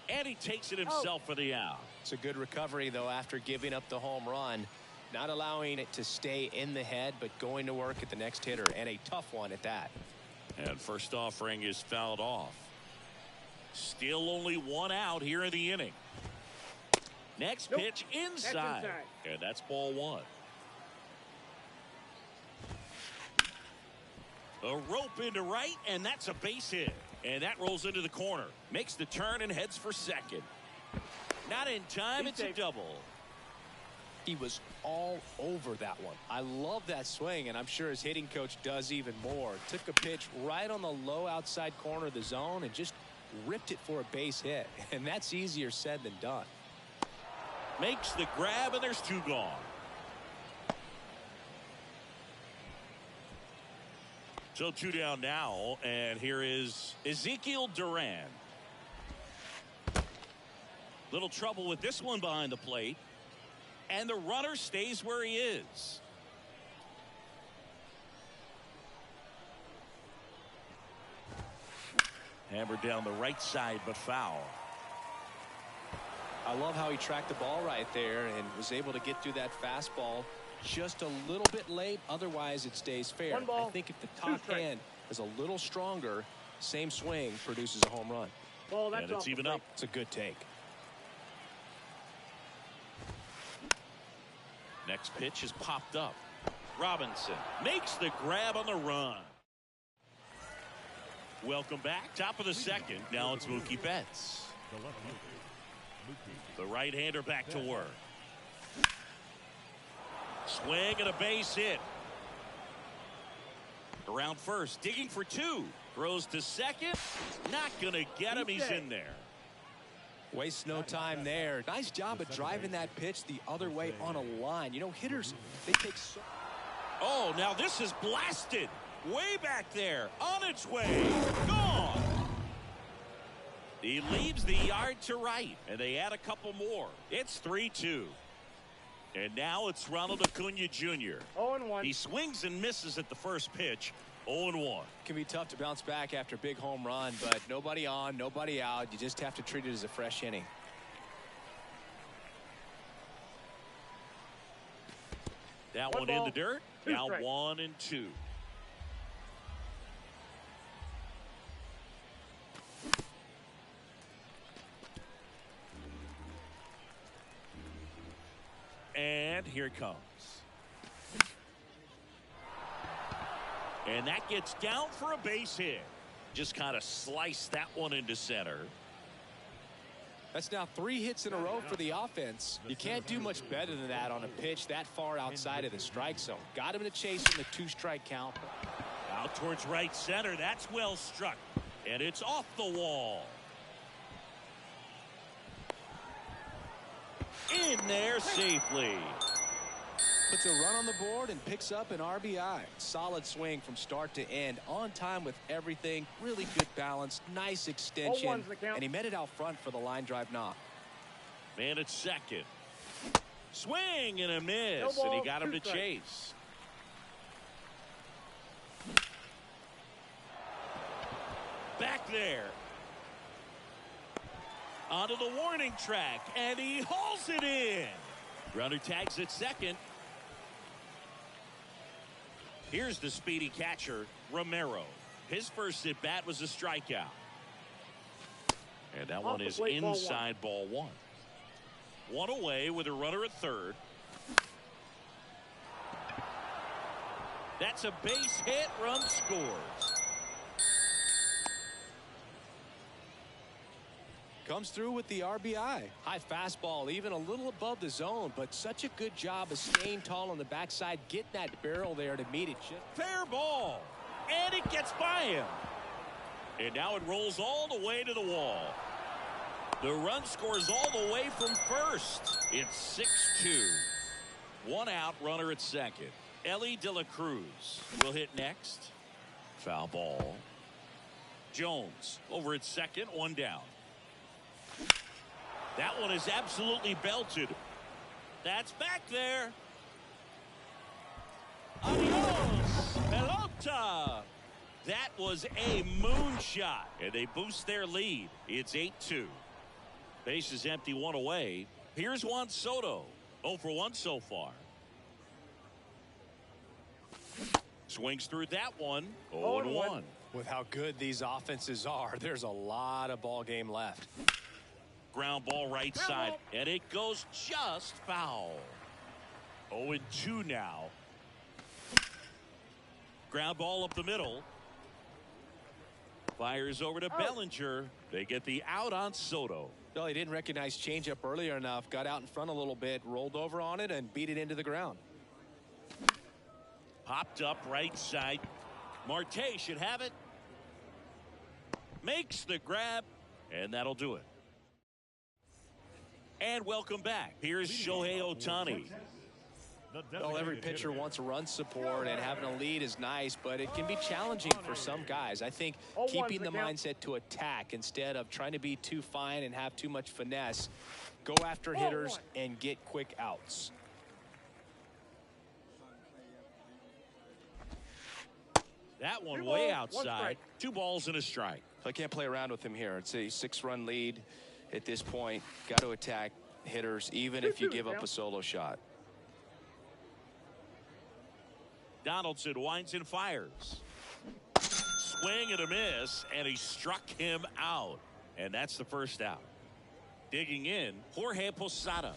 A: And he takes it himself for the out.
B: It's a good recovery, though, after giving up the home run. Not allowing it to stay in the head, but going to work at the next hitter, and a tough one at that.
A: And first offering is fouled off. Still only one out here in the inning. Next pitch inside. And that's ball 1. A rope into right, and that's a base hit. And that rolls into the corner. Makes the turn and heads for second. Not in time, it's a double.
B: He was all over that one. I love that swing, and I'm sure his hitting coach does even more. Took a pitch right on the low outside corner of the zone and just ripped it for a base hit. And that's easier said than done.
A: Makes the grab, and there's 2 gone. So 2 down now, and here is Ezekiel Duran. Little trouble with this one behind the plate. And the runner stays where he is. Hammered down the right side, but foul.
B: I love how he tracked the ball right there and was able to get through that fastball just a little bit late. Otherwise, it stays fair. I think if the top hand is a little stronger, same swing produces a home run.
A: And it's even up.
B: It's a good take.
A: Next pitch is popped up. Robinson makes the grab on the run. Welcome back. Top of the second. Now it's Mookie Betts. The right-hander back to work. Swing and a base hit. Around first, digging for 2. Throws to second. Not going to get him. He's in there.
B: Wastes no time there. Nice job of driving that pitch the other way on a line. You know, hitters, they take so...
A: Oh, now this is blasted. Way back there. On its way. Gone. He leaves the yard to right, and they add a couple more. It's 3-2. And now it's Ronald Acuna Jr.
C: 0-1.
A: He swings and misses at the first pitch. 0-1.
B: Can be tough to bounce back after a big home run, but nobody on, nobody out. You just have to treat it as a fresh inning.
A: That one in the dirt. Now 1-2. And here it comes. And that gets down for a base hit. Just kind of sliced that one into center.
B: That's now 3 hits in a row for the offense. You can't do much better than that on a pitch that far outside of the strike zone. Got him to chase in the 2-strike count.
A: Out towards right center. That's well struck. And it's off the wall. In there safely.
B: Puts a run on the board and picks up an RBI. Solid swing from start to end. On time with everything. Really good balance. Nice extension. And he met it out front for the line drive knock.
A: Man at second. Swing and a miss. And he got him to chase. Back there. Onto the warning track. And he hauls it in. Runner tags at second. Here's the speedy catcher, Romero. His first at bat was a strikeout. And that one is inside ball 1. 1 away with a runner at third. That's a base hit. Run scores.
B: Comes through with the RBI. High fastball, even a little above the zone, but such a good job of staying tall on the backside, getting that barrel there to meet it.
A: Fair ball. And it gets by him. And now it rolls all the way to the wall. The run scores all the way from first. It's 6-2. 1 out, runner at second. Ellie De La Cruz will hit next. Foul ball. Jones over at second, 1 down. That one is absolutely belted. That's back there. Adios, pelota. That was a moonshot, and they boost their lead. It's 8-2. Base is empty, 1 away. Here's Juan Soto. 0 for 1 so far. Swings through that one. 0-1.
B: With how good these offenses are, there's a lot of ball game left.
A: Ground ball right side, and it goes just foul. 0-2 now. Ground ball up the middle. Fires over to Bellinger. They get the out on Soto.
B: Well, he didn't recognize changeup earlier enough. Got out in front a little bit, rolled over on it, and beat it into the ground.
A: Popped up right side. Marte should have it. Makes the grab, and that'll do it. And welcome back. Here's Shohei Ohtani.
B: Well, every pitcher wants run support, and having a lead is nice, but it can be challenging for some guys. I think keeping the mindset to attack instead of trying to be too fine and have too much finesse. Go after hitters and get quick outs.
A: That one way outside. 2 balls and a strike.
B: I can't play around with him here. It's a 6-run lead at this point. Got to attack hitters even if you give up a solo shot.
A: Donaldson winds and fires. Swing and a miss, and he struck him out. And that's the first out. Digging in, Jorge Posada.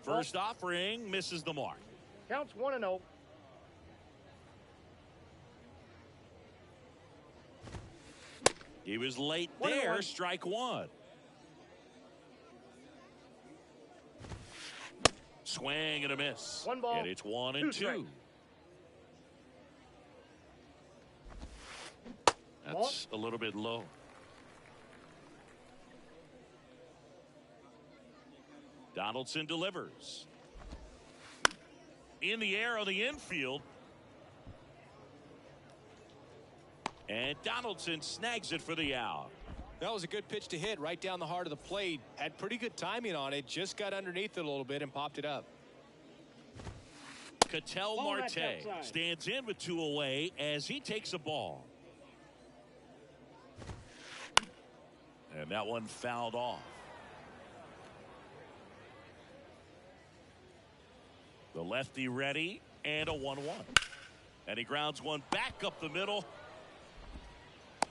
A: First offering misses the mark.
C: Counts 1-0.
A: He was late there. Strike 1. Swing and a miss.
C: 1 ball.
A: And it's 1-2. That's That's a little bit low. Donaldson delivers. In the air on the infield. And Donaldson snags it for the out.
B: That was a good pitch to hit right down the heart of the plate. Had pretty good timing on it. Just got underneath it a little bit and popped it up.
A: Ketel Marte stands in with 2 away as he takes a ball. And that one fouled off. The lefty ready, and a 1-1. And he grounds one back up the middle.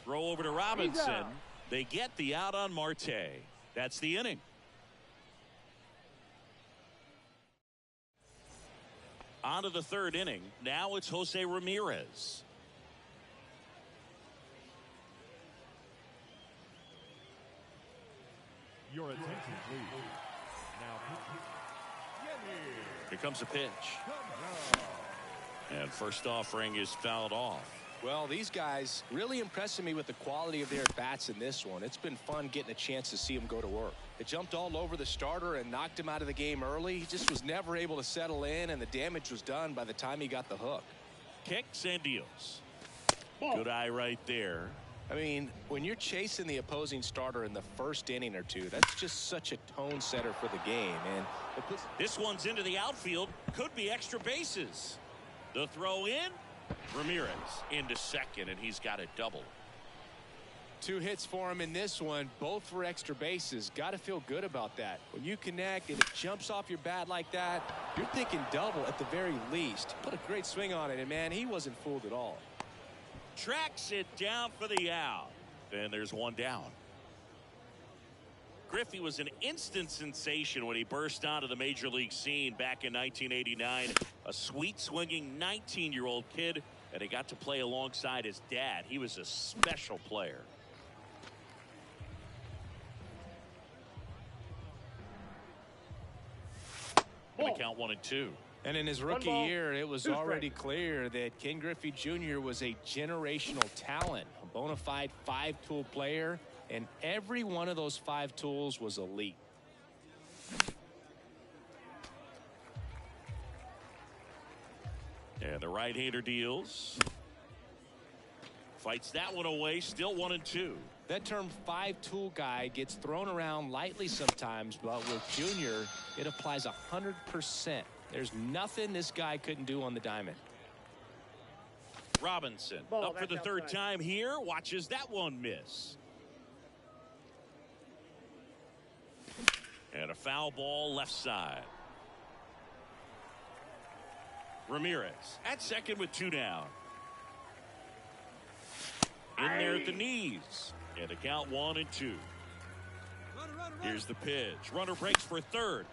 A: Throw over to Robinson. They get the out on Marte. That's the inning. On to the 3rd inning. Now it's Jose Ramirez.
D: Your attention, please. Now,
A: Here comes a pitch. And first offering is fouled off.
B: Well, these guys really impressing me with the quality of their at-bats in this one. It's been fun getting a chance to see them go to work. It jumped all over the starter and knocked him out of the game early. He just was never able to settle in, and the damage was done by the time he got the hook.
A: Kicks and deals. Good eye right there.
B: I mean, when you're chasing the opposing starter in the 1st inning or 2, that's just such a tone setter for the game. And
A: this one's into the outfield. Could be extra bases. The throw in. Ramirez into second, and he's got a double.
B: 2 hits for him in this one, both for extra bases. Got to feel good about that. When you connect and it jumps off your bat like that, you're thinking double at the very least. Put a great swing on it, and man, he wasn't fooled at all.
A: Tracks it down for the out. Then there's one down. Griffey was an instant sensation when he burst onto the major league scene back in 1989. A sweet swinging 19-year-old kid, and he got to play alongside his dad. He was a special player. Going to count 1-2.
B: And in his rookie year, it was already clear that Ken Griffey Jr. was a generational talent, a bona fide 5-tool player, and every one of those 5 tools was elite.
A: And the right-hander deals. Fights that one away, still 1-2.
B: That term 5-tool guy gets thrown around lightly sometimes, but with Junior, it applies 100%. There's nothing this guy couldn't do on the diamond.
A: Robinson up for the 3rd time here. Watches that one miss. And a foul ball left side. Ramirez at second with 2 down. In there at the knees. And a count 1-2. Here's the pitch. Runner breaks for 3rd.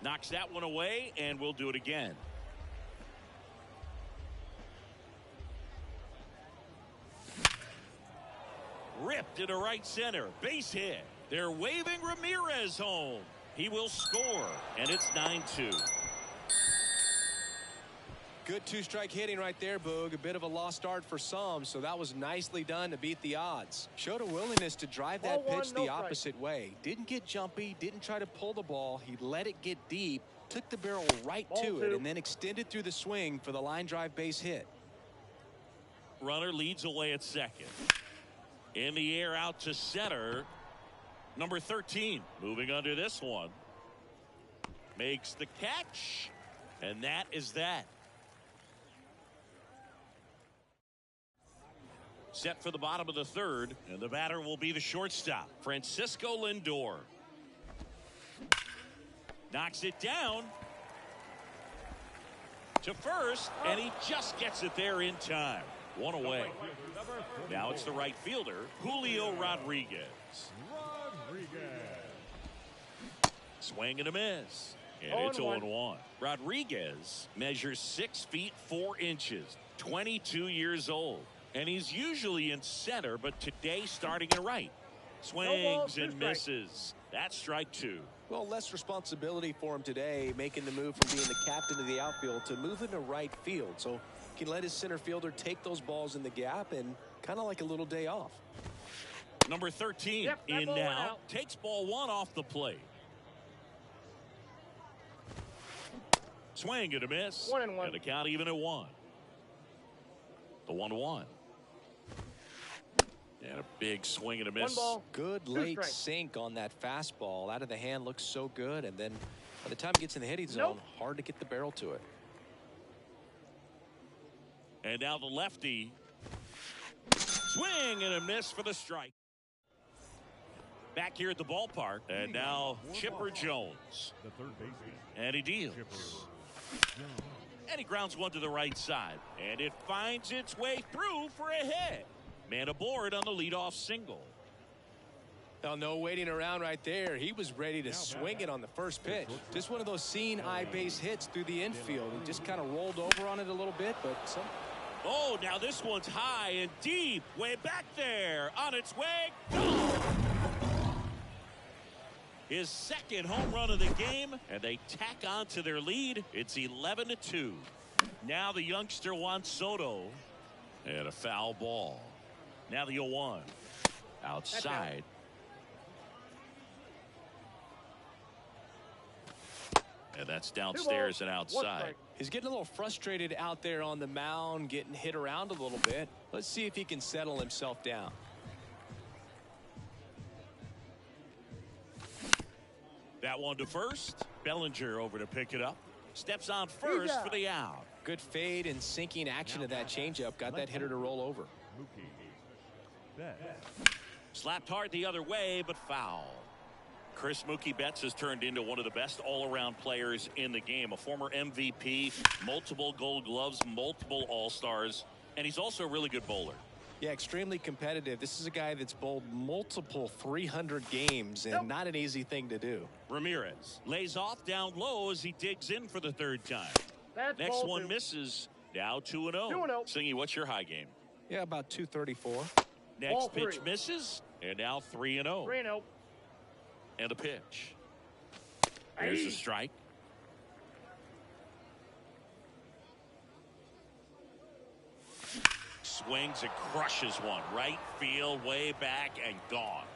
A: Knocks that one away, and we'll do it again. Ripped into right center. Base hit. They're waving Ramirez home. He will score, and it's 9-2.
B: Good 2-strike hitting right there, Boog. A bit of a lost start for some, so that was nicely done to beat the odds. Showed a willingness to drive that pitch the opposite way. Didn't get jumpy, didn't try to pull the ball. He let it get deep, took the barrel right to it, and then extended through the swing for the line drive base hit.
A: Runner leads away at second. In the air out to center. Number 13 moving under this one. Makes the catch, and that is that. Set for the bottom of the 3rd, and the batter will be the shortstop, Francisco Lindor. Knocks it down to first, and he just gets it there in time. 1 away. Now it's the right fielder, Julio Rodriguez. Swing and a miss. And it's 0-1. Rodriguez measures 6 feet 4 inches, 22 years old. And he's usually in center, but today starting to right. Swings and misses. That's strike 2.
B: Well, less responsibility for him today, making the move from being the captain of the outfield to moving to right field. So can let his center fielder take those balls in the gap and kind of like a little day off.
A: Number 13
C: Yep, that
A: in
C: ball went
A: now.
C: out.
A: Takes ball 1 off the plate. Swing and a miss.
C: 1-1.
A: And the count even at 1. The 1-1. And a big swing and a miss.
C: 1 ball.
B: Good
C: 2
B: late
C: strikes.
B: sink on that fastball. Out of the hand, looks so good. And then by the time it gets in the hitting zone,
C: Nope.
B: hard to get the barrel to it.
A: And now the lefty. Swing and a miss for the strike. Back here at the ballpark. And now Chipper Jones.
D: The third baseman,
A: And he deals.
D: Chipper Jones.
A: And he grounds one to the right side. And it finds its way through for a hit. Man aboard on the leadoff single.
B: Now, no waiting around right there. He was ready to swing it on the first pitch. Just one of those seeing eye base hits through the infield. He just kind of rolled over on it a little bit, but some.
A: Oh, now this one's high and deep. Way back there. On its way. Gone. His second home run of the game, and they tack on to their lead. It's 11-2. Now the youngster Juan Soto. And a foul ball. Now the 0-1. Outside. And that's downstairs and
C: 1
A: outside.
C: strike.
B: He's getting a little frustrated out there on the mound, getting hit around a little bit. Let's see if he can settle himself down.
A: That one to first. Bellinger over to pick it up. Steps on first for the out.
B: Good fade and sinking action of that changeup. Got that hitter to roll over.
D: Mookie Betts.
A: Slapped hard the other way, but foul. Chris Mookie Betts has turned into one of the best all-around players in the game. A former MVP, multiple Gold Gloves, multiple All-Stars, and he's also a really good bowler.
B: Yeah, extremely competitive. This is a guy that's bowled multiple 300 games, and not an easy thing to do.
A: Ramirez lays off down low as he digs in for the third time.
C: That's
A: Next
C: ball
A: one
C: 2.
A: misses. Now 2-0.
C: 2-0.
A: Singy, what's your high game?
B: Yeah, about 234.
A: Next
C: Ball
A: pitch
C: 3.
A: misses, and now 3-0.
C: 3-0.
A: And a pitch. There's a strike. Swings and crushes one. Right field, way back, and gone.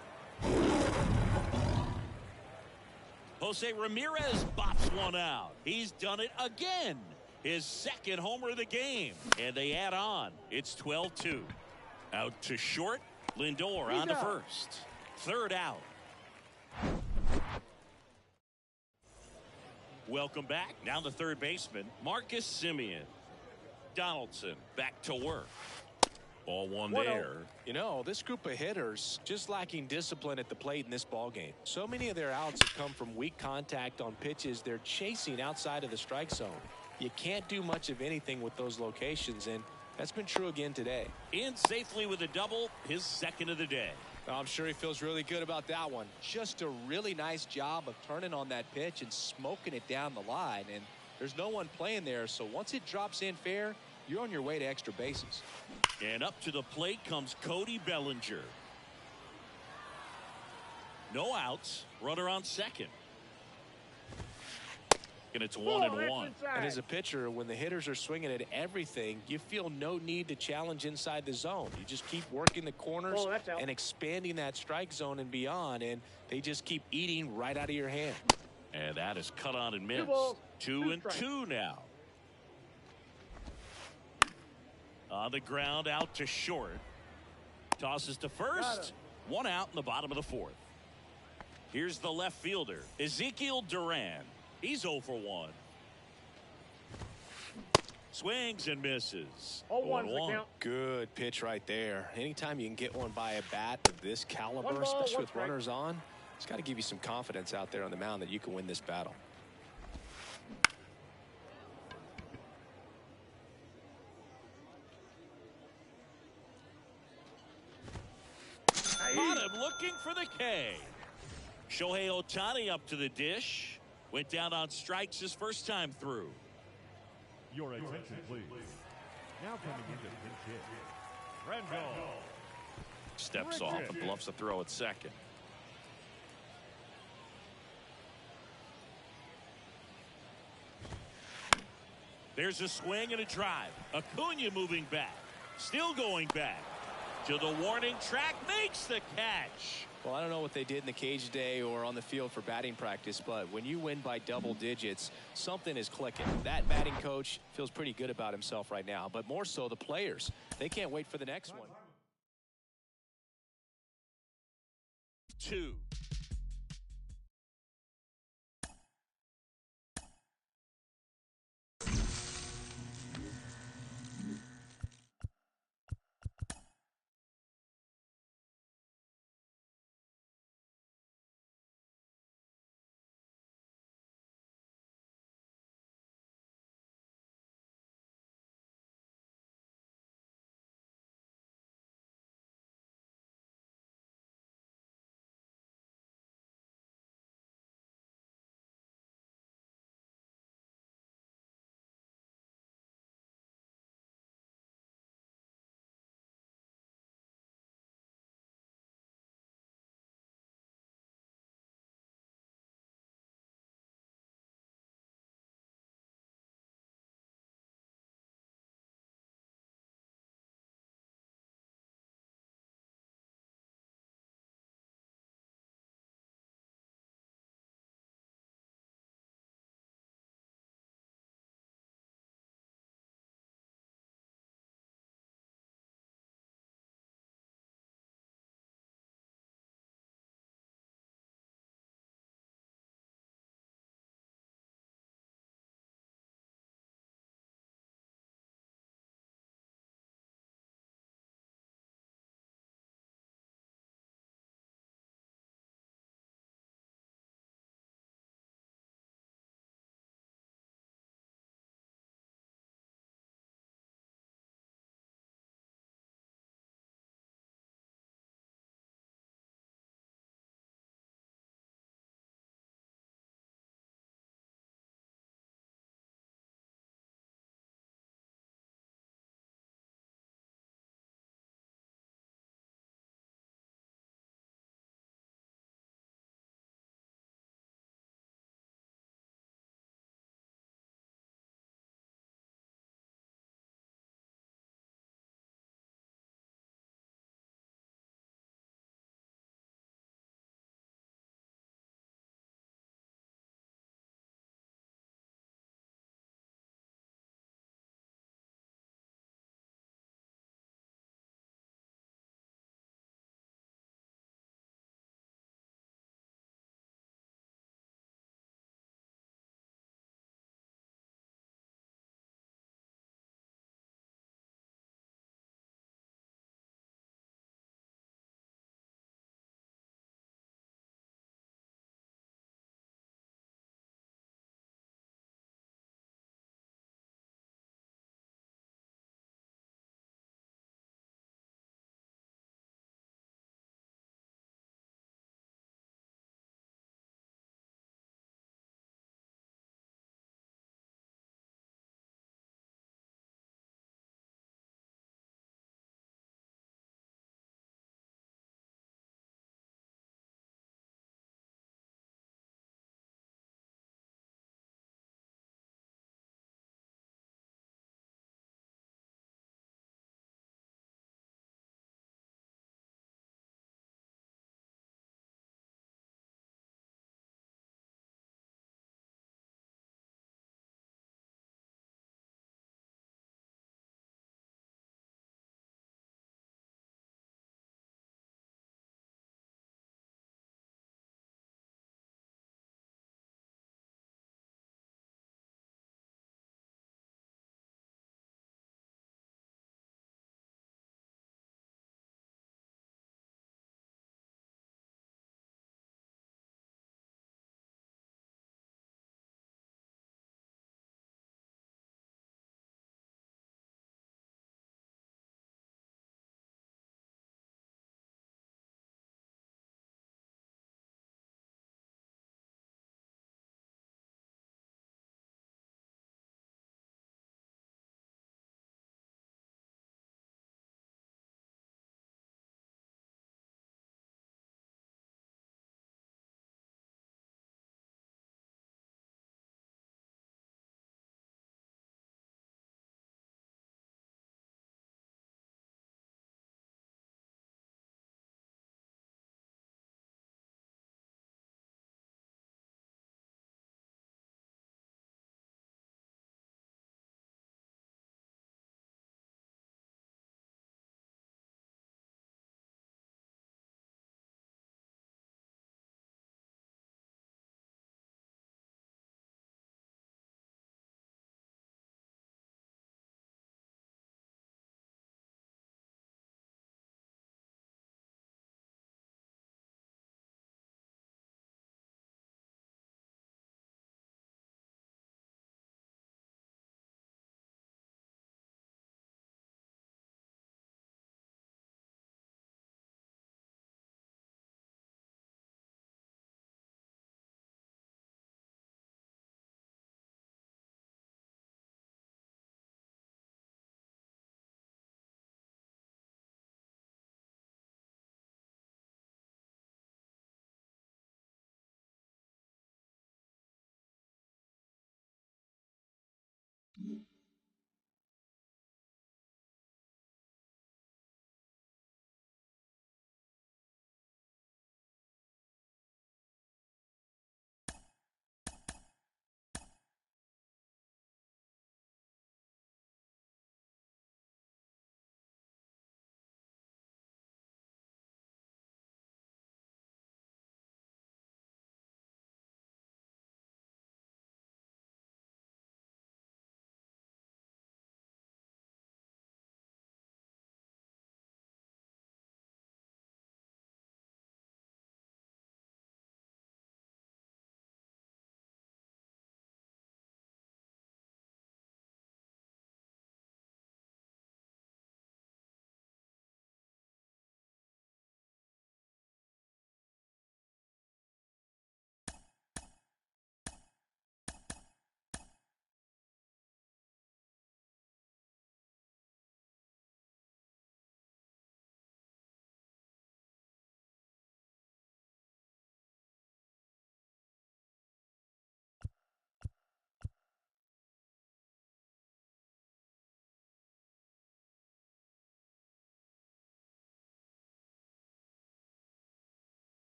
A: Jose Ramirez bops one out. He's done it again. His second homer of the game. And they add on. It's 12-2. Out to short. Lindor on to first. Third out. Welcome back. Now the third baseman, Marcus Semien. Donaldson back to work. Ball one there.
B: You know, this group of hitters just lacking discipline at the plate in this ball game. So many of their outs have come from weak contact on pitches they're chasing outside of the strike zone. You can't do much of anything with those locations, and that's been true again today.
A: In safely with a double, his second of the day.
B: I'm sure he feels really good about that one. Just a really nice job of turning on that pitch and smoking it down the line. And there's no one playing there, so once it drops in fair, you're on your way to extra bases.
A: And up to the plate comes Cody Bellinger. No outs. Runner on second. And it's 1-1.
B: And as a pitcher, when the hitters are swinging at everything, you feel no need to challenge inside the zone. You just keep working the corners and expanding that strike zone and beyond, and they just keep eating right out of your hand.
A: And that is cut on and missed. 2-2 now. On the ground, out to short. Tosses to first. One out in the bottom of the fourth. Here's the left fielder, Ezekiel Duran. He's 0 for 1. Swings and misses.
C: 0-1.
B: Good pitch right there. Anytime you can get one by a bat of this caliber, especially with runners on, it's got to give you some confidence out there on the mound that you can win this battle.
A: Got him looking for the K. Shohei Ohtani up to the dish. Went down on strikes his first time through.
D: Your attention, please. Now coming into pinch hit, Randall.
A: Steps off and bluffs the throw at second. There's a swing and a drive. Acuna moving back. Still going back. To the warning track. Makes the catch.
B: Well, I don't know what they did in the cage today or on the field for batting practice, but when you win by double digits, something is clicking. That batting coach feels pretty good about himself right now, but more so the players. They can't wait for the next one.
A: 2.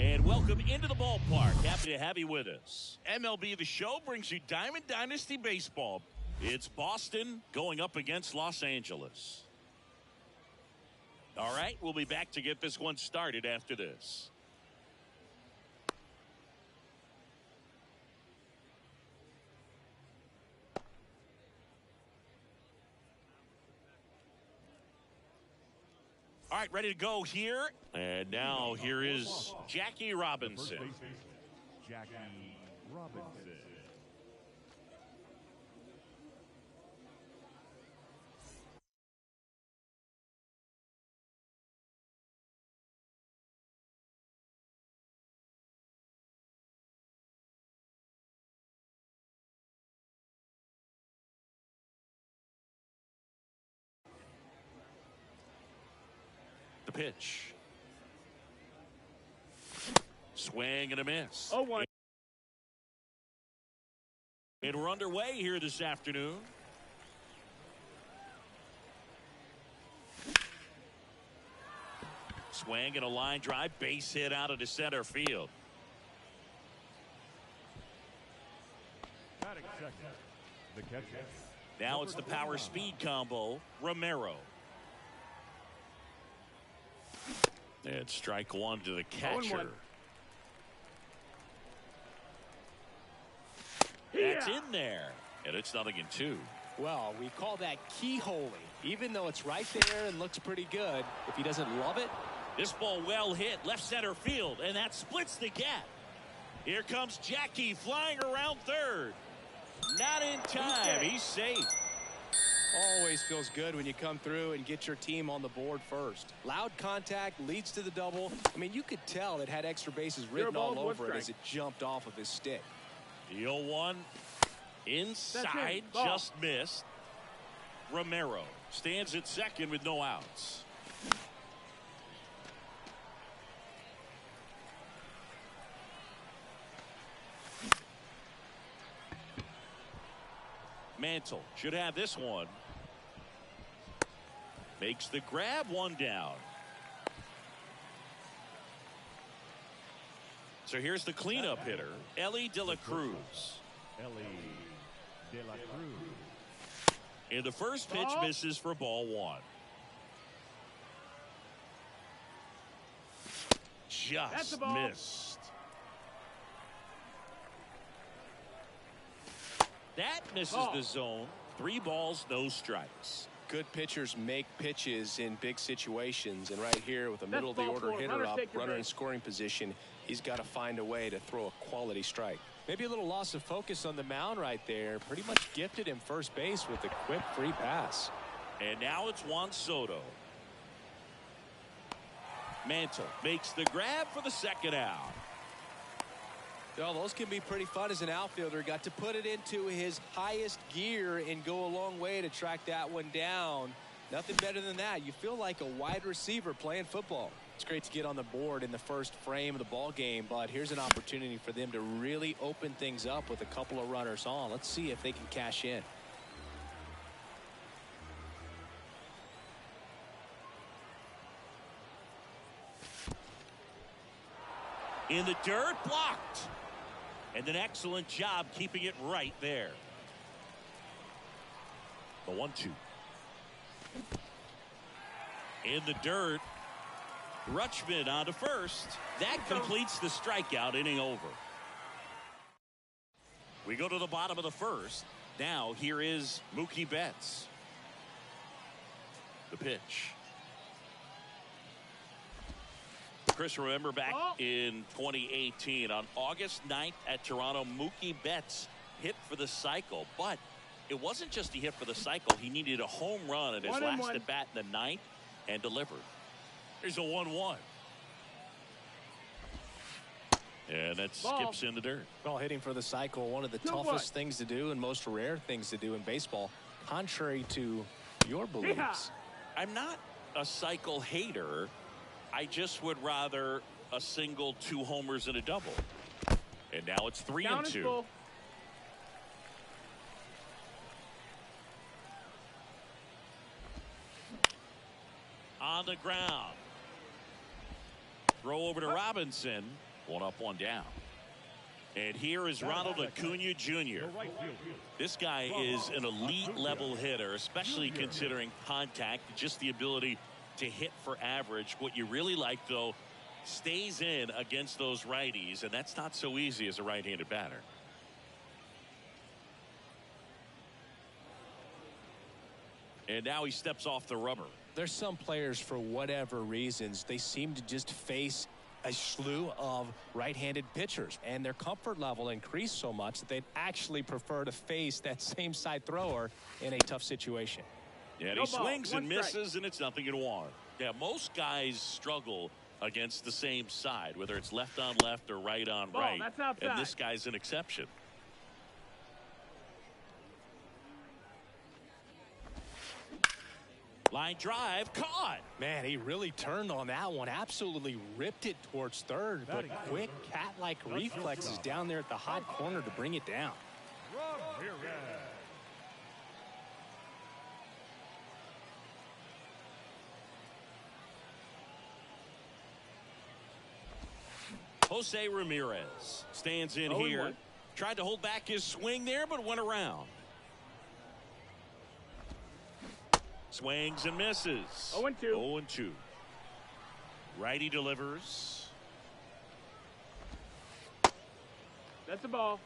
A: And welcome into the ballpark. Happy to have you with us. MLB The Show brings you Diamond Dynasty Baseball. It's Boston going up against Los Angeles. All right, we'll be back to get this one started after this. All right, ready to go here. And now here is Jackie Robinson.
D: Jackie Robinson.
A: The pitch. Swing and a miss.
C: 0-1.
A: And we're underway here this afternoon. Swing and a line drive, base hit out of the center field.
D: Batting second, the catcher.
A: Now it's the power speed combo, Romero. And strike one to the catcher.
C: 0-1.
A: That's in there. And it's 0-2.
B: Well, we call that keyholing. Even though it's right there and looks pretty good, if he doesn't love it.
A: This ball well hit left center field, and that splits the gap. Here comes Jackie flying around third. Not in time. He's safe.
B: Always feels good when you come through and get your team on the board first. Loud contact leads to the double. I mean, you could tell it had extra bases written all over it as it jumped off of his stick.
A: The 0-1 inside, just missed. Romero stands at second with no outs. Mantle should have this one. Makes the grab, one down. So here's the cleanup hitter, Ellie De La Cruz.
D: Ellie De La Cruz.
A: And the first pitch misses for ball one. Just missed. That misses the zone. 3 balls, no strikes.
B: Good pitchers make pitches in big situations, and right here with a middle of the order hitter up, runner in scoring position, he's got to find a way to throw a quality strike. Maybe a little loss of focus on the mound right there. Pretty much gifted him first base with a quick free pass.
A: And now it's Juan Soto. Mantle makes the grab for the second out.
B: Well, those can be pretty fun as an outfielder. Got to put it into his highest gear and go a long way to track that one down. Nothing better than that. You feel like a wide receiver playing football. It's great to get on the board in the first frame of the ball game, but here's an opportunity for them to really open things up with a couple of runners on. Let's see if they can cash in.
A: In the dirt, blocked. And an excellent job keeping it right there. The 1-2. In the dirt. Rutschman on to first. That completes the strikeout, inning over. We go to the bottom of the first. Now here is Mookie Betts. The pitch. Chris, remember back in 2018 on August 9th at Toronto, Mookie Betts hit for the cycle, but it wasn't just he hit for the cycle. He needed a home run at his last at bat in the 9th and delivered. There's a 1-1. And that skips in the dirt.
B: Well, hitting for the cycle, one of the toughest things to do and most rare things to do in baseball, contrary to your beliefs.
A: I'm not a cycle hater. I just would rather a single, 2 homers and a double. And now it's 3-2. On the ground. Throw over to Robinson. One up, one down. And here is Ronald Acuna Jr. This guy is an elite level hitter, especially considering contact, just the ability to hit for average. What you really like, though, stays in against those righties, and that's not so easy as a right-handed batter. And now he steps off the rubber.
B: There's some players, for whatever reasons, they seem to just face a slew of right-handed pitchers, and their comfort level increased so much that they'd actually prefer to face that same side thrower in a tough situation.
A: Yeah, he swings and misses, and it's nothing in one. Yeah, most guys struggle against the same side, whether it's left on left or right on right.
C: That's outside.
A: And this guy's an exception. Line drive, caught.
B: Man, he really turned on that one. Absolutely ripped it towards third, but quick cat-like reflexes down there at the hot corner to bring it down.
A: Jose Ramirez stands in here. Tried to hold back his swing there, but went around. Swings and misses.
C: 0-2.
A: 0-2. Righty delivers.
C: That's a ball.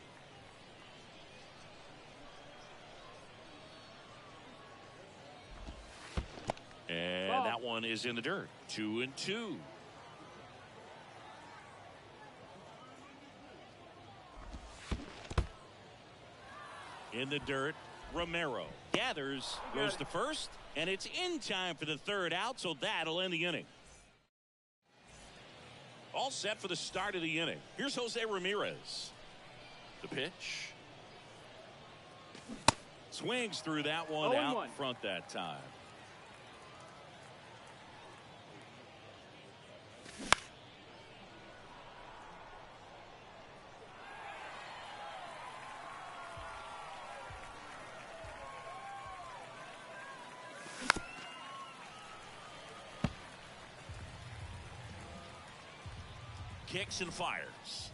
A: And that one is in the dirt. 2-2. In the dirt, Romero gathers, goes to first, and it's in time for the third out, so that'll end the inning. All set for the start of the inning. Here's Jose Ramirez. The pitch. Swings through that one out in front that time. Kicks and fires.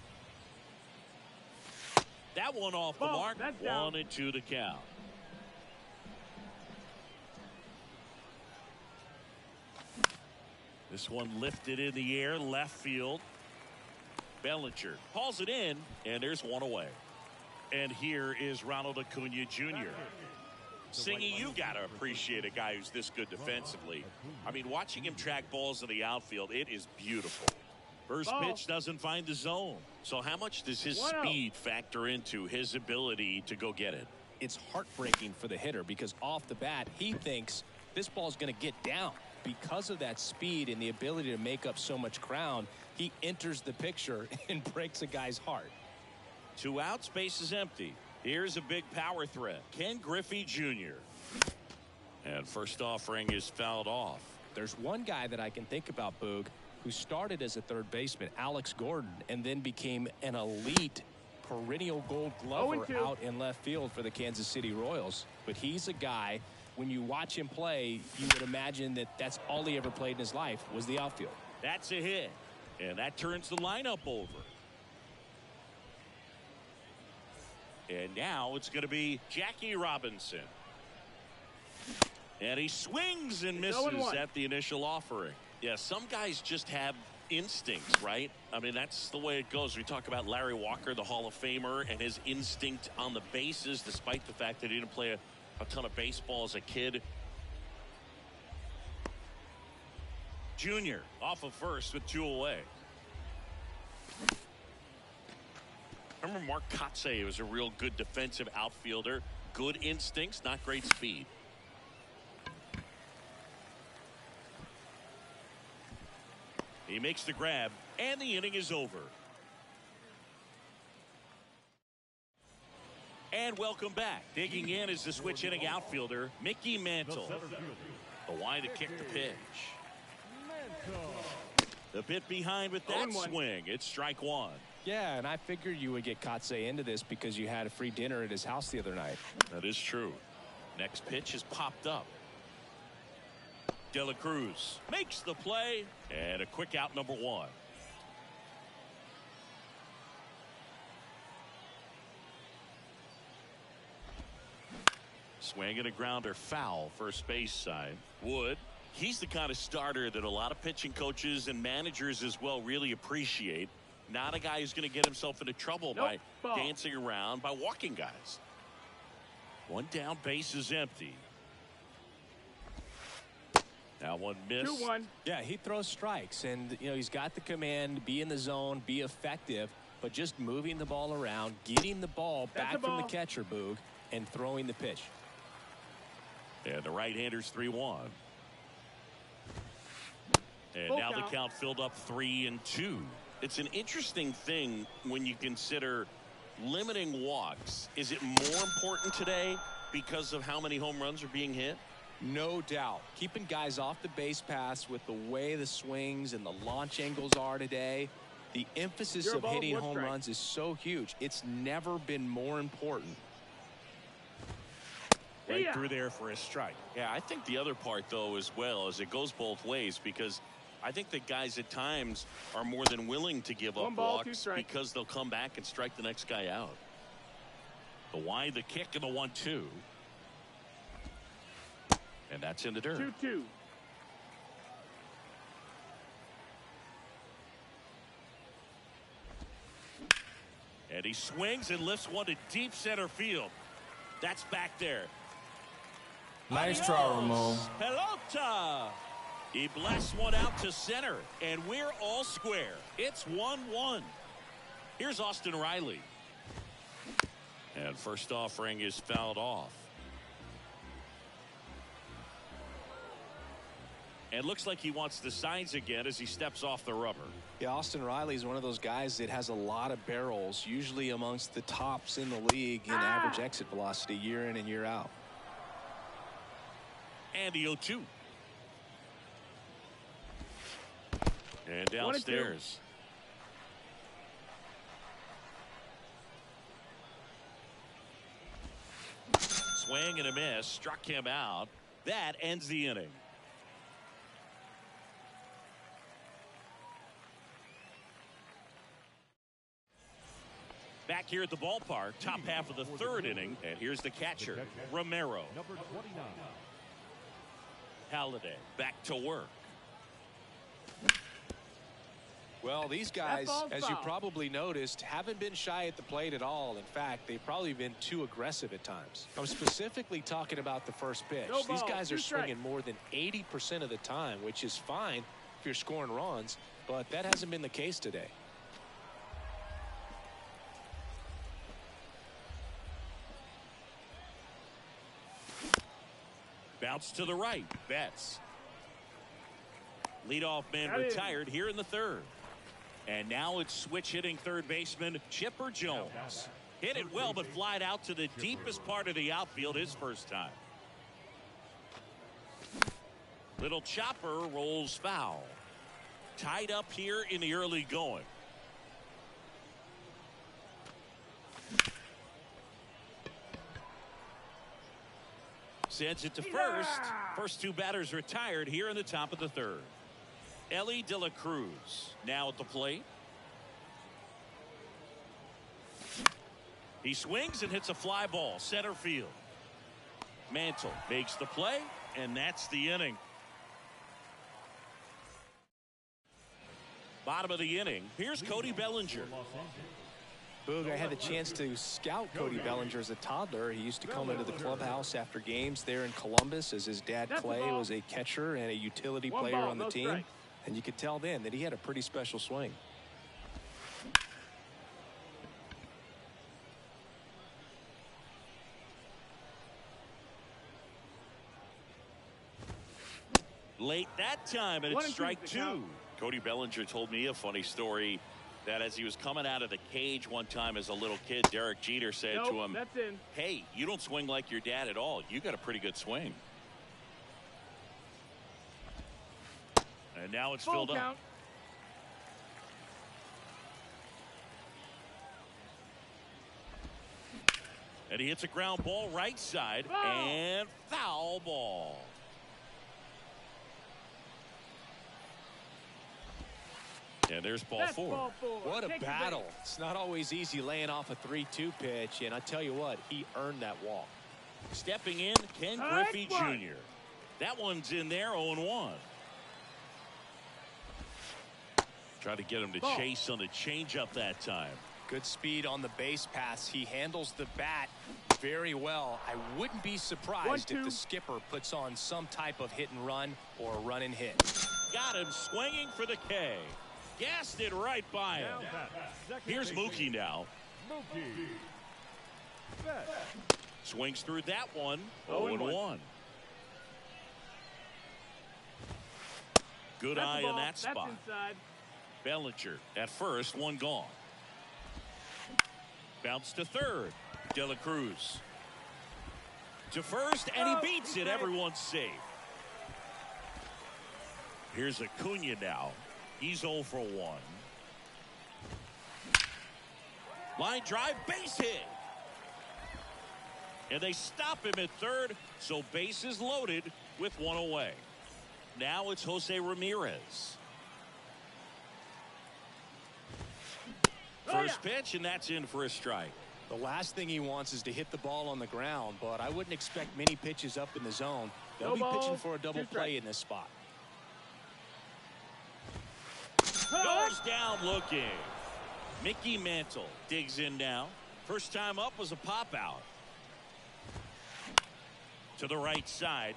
A: That one off the mark. 1-2 to count. This one lifted in the air, left field. Bellinger hauls it in, and there's one away. And here is Ronald Acuna Jr. Singy, you got to appreciate a guy who's this good defensively. I mean, watching him track balls in the outfield, it is beautiful. First pitch doesn't find the zone. So how much does his speed factor into his ability to go get it?
B: It's heartbreaking for the hitter because off the bat, he thinks this ball's going to get down. Because of that speed and the ability to make up so much ground, he enters the picture and breaks a guy's heart.
A: 2 outs, base is empty. Here's a big power threat. Ken Griffey Jr. And first offering is fouled off.
B: There's one guy that I can think about, Boog, who started as a third baseman, Alex Gordon, and then became an elite perennial gold glover out in left field for the Kansas City Royals. But he's a guy, when you watch him play, you would imagine that that's all he ever played in his life was the outfield.
A: That's a hit, and that turns the lineup over. And now it's going to be Jackie Robinson. And he swings and misses at the initial offering. Yeah, some guys just have instincts, right? I mean, that's the way it goes. We talk about Larry Walker, the Hall of Famer, and his instinct on the bases, despite the fact that he didn't play a ton of baseball as a kid. Junior off of first with 2 away. Remember Mark Kotsay was a real good defensive outfielder. Good instincts, not great speed. He makes the grab, and the inning is over. And welcome back. Digging in is the switch hitting outfielder, Mickey Mantle. The wide to kick the pitch. The bit behind with that swing. It's strike one.
B: Yeah, and I figured you would get Kotsay into this because you had a free dinner at his house the other night.
A: That is true. Next pitch is popped up. De La Cruz makes the play, and a quick out, number 1. Swing and a grounder, foul, first base side. Wood, he's the kind of starter that a lot of pitching coaches and managers as well really appreciate. Not a guy who's going to get himself into trouble by dancing around, by walking guys. One down, base is empty. Now one miss.
C: 2-1.
B: Yeah, he throws strikes, and he's got the command, be in the zone, be effective, but just moving the ball around, getting the ball back from the catcher, Boog, and throwing the pitch.
A: And the right-hander's 3-1. And now the count filled up 3-2. It's an interesting thing when you consider limiting walks. Is it more important today because of how many home runs are being hit?
B: No doubt. Keeping guys off the base paths with the way the swings and the launch angles are today, the emphasis of hitting home runs is so huge. It's never been more important.
A: Right through there for a strike. Yeah, I think the other part, though, as well, is it goes both ways, because I think that guys at times are more than willing to give up walks because they'll come back and strike the next guy out. The wide, the kick, and the 1-2. And that's in the dirt.
C: 2-2.
A: And he swings and lifts one to deep center field. That's back there.
E: Nice try, Ramon.
A: Pelota. He blasts one out to center, and we're all square. It's 1-1. Here's Austin Riley. And first offering is fouled off. And looks like he wants the signs again as he steps off the rubber.
B: Yeah, Austin Riley is one of those guys that has a lot of barrels, usually amongst the tops in the league in average exit velocity year in and year out.
A: And the 0-2. And downstairs. Swing and a miss. Struck him out. That ends the inning. Back here at the ballpark, top half of the third inning, and here's the catcher, Romero.
D: Number 29.
A: Halladay back to work.
B: Well, these guys, as you probably noticed, haven't been shy at the plate at all. In fact, they've probably been too aggressive at times. I'm specifically talking about the first pitch. These guys are swinging more than 80% of the time, which is fine if you're scoring runs, but that hasn't been the case today.
A: Bounce to the right. Betts. Leadoff man retired here in the third. And now it's switch hitting third baseman Chipper Jones. Hit it well, but flied out to the deepest part of the outfield his first time. Little chopper rolls foul. Tied up here in the early going. Sends it to first. First two batters retired here in the top of the third. Ellie De La Cruz now at the plate. He swings and hits a fly ball center field. Mantle makes the play, and that's the inning. Bottom of the inning. Here's Cody Bellinger.
B: Boog, I had the chance to scout Cody Bellinger as a toddler. He used to come into the clubhouse after games there in Columbus, as his dad Clay was a catcher and a utility player on the team. And you could tell then that he had a pretty special swing.
A: Late that time, and it's strike two. Cody Bellinger told me a funny story that as he was coming out of the cage one time as a little kid, Derek Jeter said to him, "Hey, you don't swing like your dad at all. You got a pretty good swing." And now it's filled up. And he hits a ground ball right side, and foul ball. And there's ball four.
B: What a battle. It's not always easy laying off a 3-2 pitch, and I tell you what, he earned that walk.
A: Stepping in, Ken Griffey Jr. That one's in there, 0-1. Try to get him to chase on the changeup that time.
B: Good speed on the base pass. He handles the bat very well. I wouldn't be surprised if the skipper puts on some type of hit and run or run and hit.
A: Got him swinging for the K. Gassed it right by him. Here's Mookie now.
D: Mookie.
A: Swings through that one. 0-1. Good eye on that spot. Bellinger at first, one gone. Bounce to third. De La Cruz to first, and he beats it. Everyone's safe. Here's Acuna now. He's 0 for 1. Line drive, base hit. And they stop him at third, so bases loaded with one away. Now it's Jose Ramirez. First pitch, and that's in for a strike.
B: The last thing he wants is to hit the ball on the ground, but I wouldn't expect many pitches up in the zone. They'll be pitching for a double play in this spot.
A: Goes down looking. Mickey Mantle digs in now. First time up was a pop out. To the right side.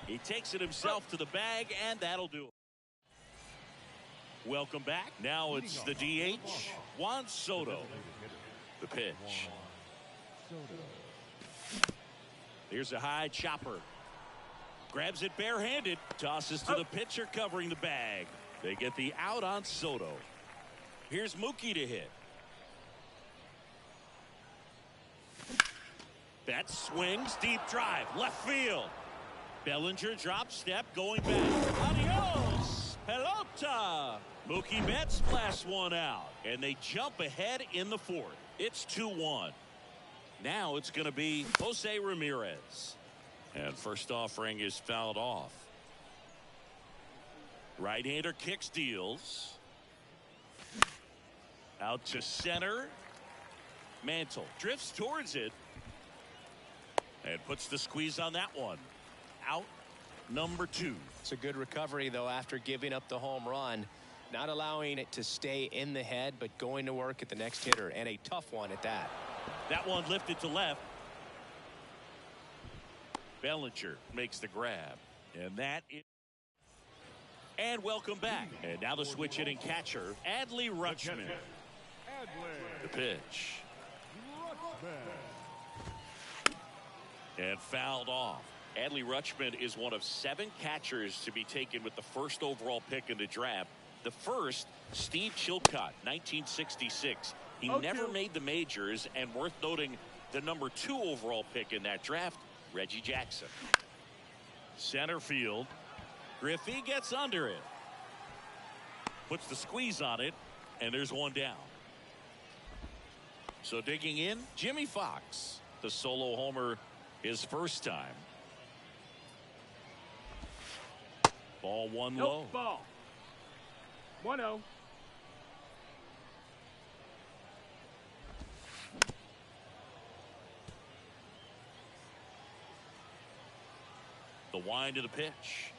A: He takes it himself to the bag, and that'll do it. Welcome back. Now it's the DH, Juan Soto. The pitch. Here's a high chopper. Grabs it barehanded. Tosses to the pitcher covering the bag. They get the out on Soto. Here's Mookie to hit. That swings. Deep drive. Left field. Bellinger drop step going back. Adios. Pelota. Mookie Betts blasts one out. And they jump ahead in the fourth. It's 2-1. Now it's going to be Jose Ramirez. And first offering is fouled off. Right-hander kicks, deals. Out to center. Mantle drifts towards it. And puts the squeeze on that one. Out number 2.
B: It's a good recovery, though, after giving up the home run. Not allowing it to stay in the head, but going to work at the next hitter, and a tough one at that.
A: That one lifted to left. Bellinger makes the grab. And that is. And welcome back. And now the switch hitting catcher, Adley Rutschman. The pitch. And fouled off. Adley Rutschman is one of 7 catchers to be taken with the first overall pick in the draft. The first, Steve Chilcott, 1966. He never made the majors, and worth noting, the number 2 overall pick in that draft, Reggie Jackson. Center field. Griffey gets under it. Puts the squeeze on it, and there's one down. So digging in, Jimmy Fox. The solo homer his first time. Ball one low.
C: Ball. 1-0.
A: The wind of the pitch.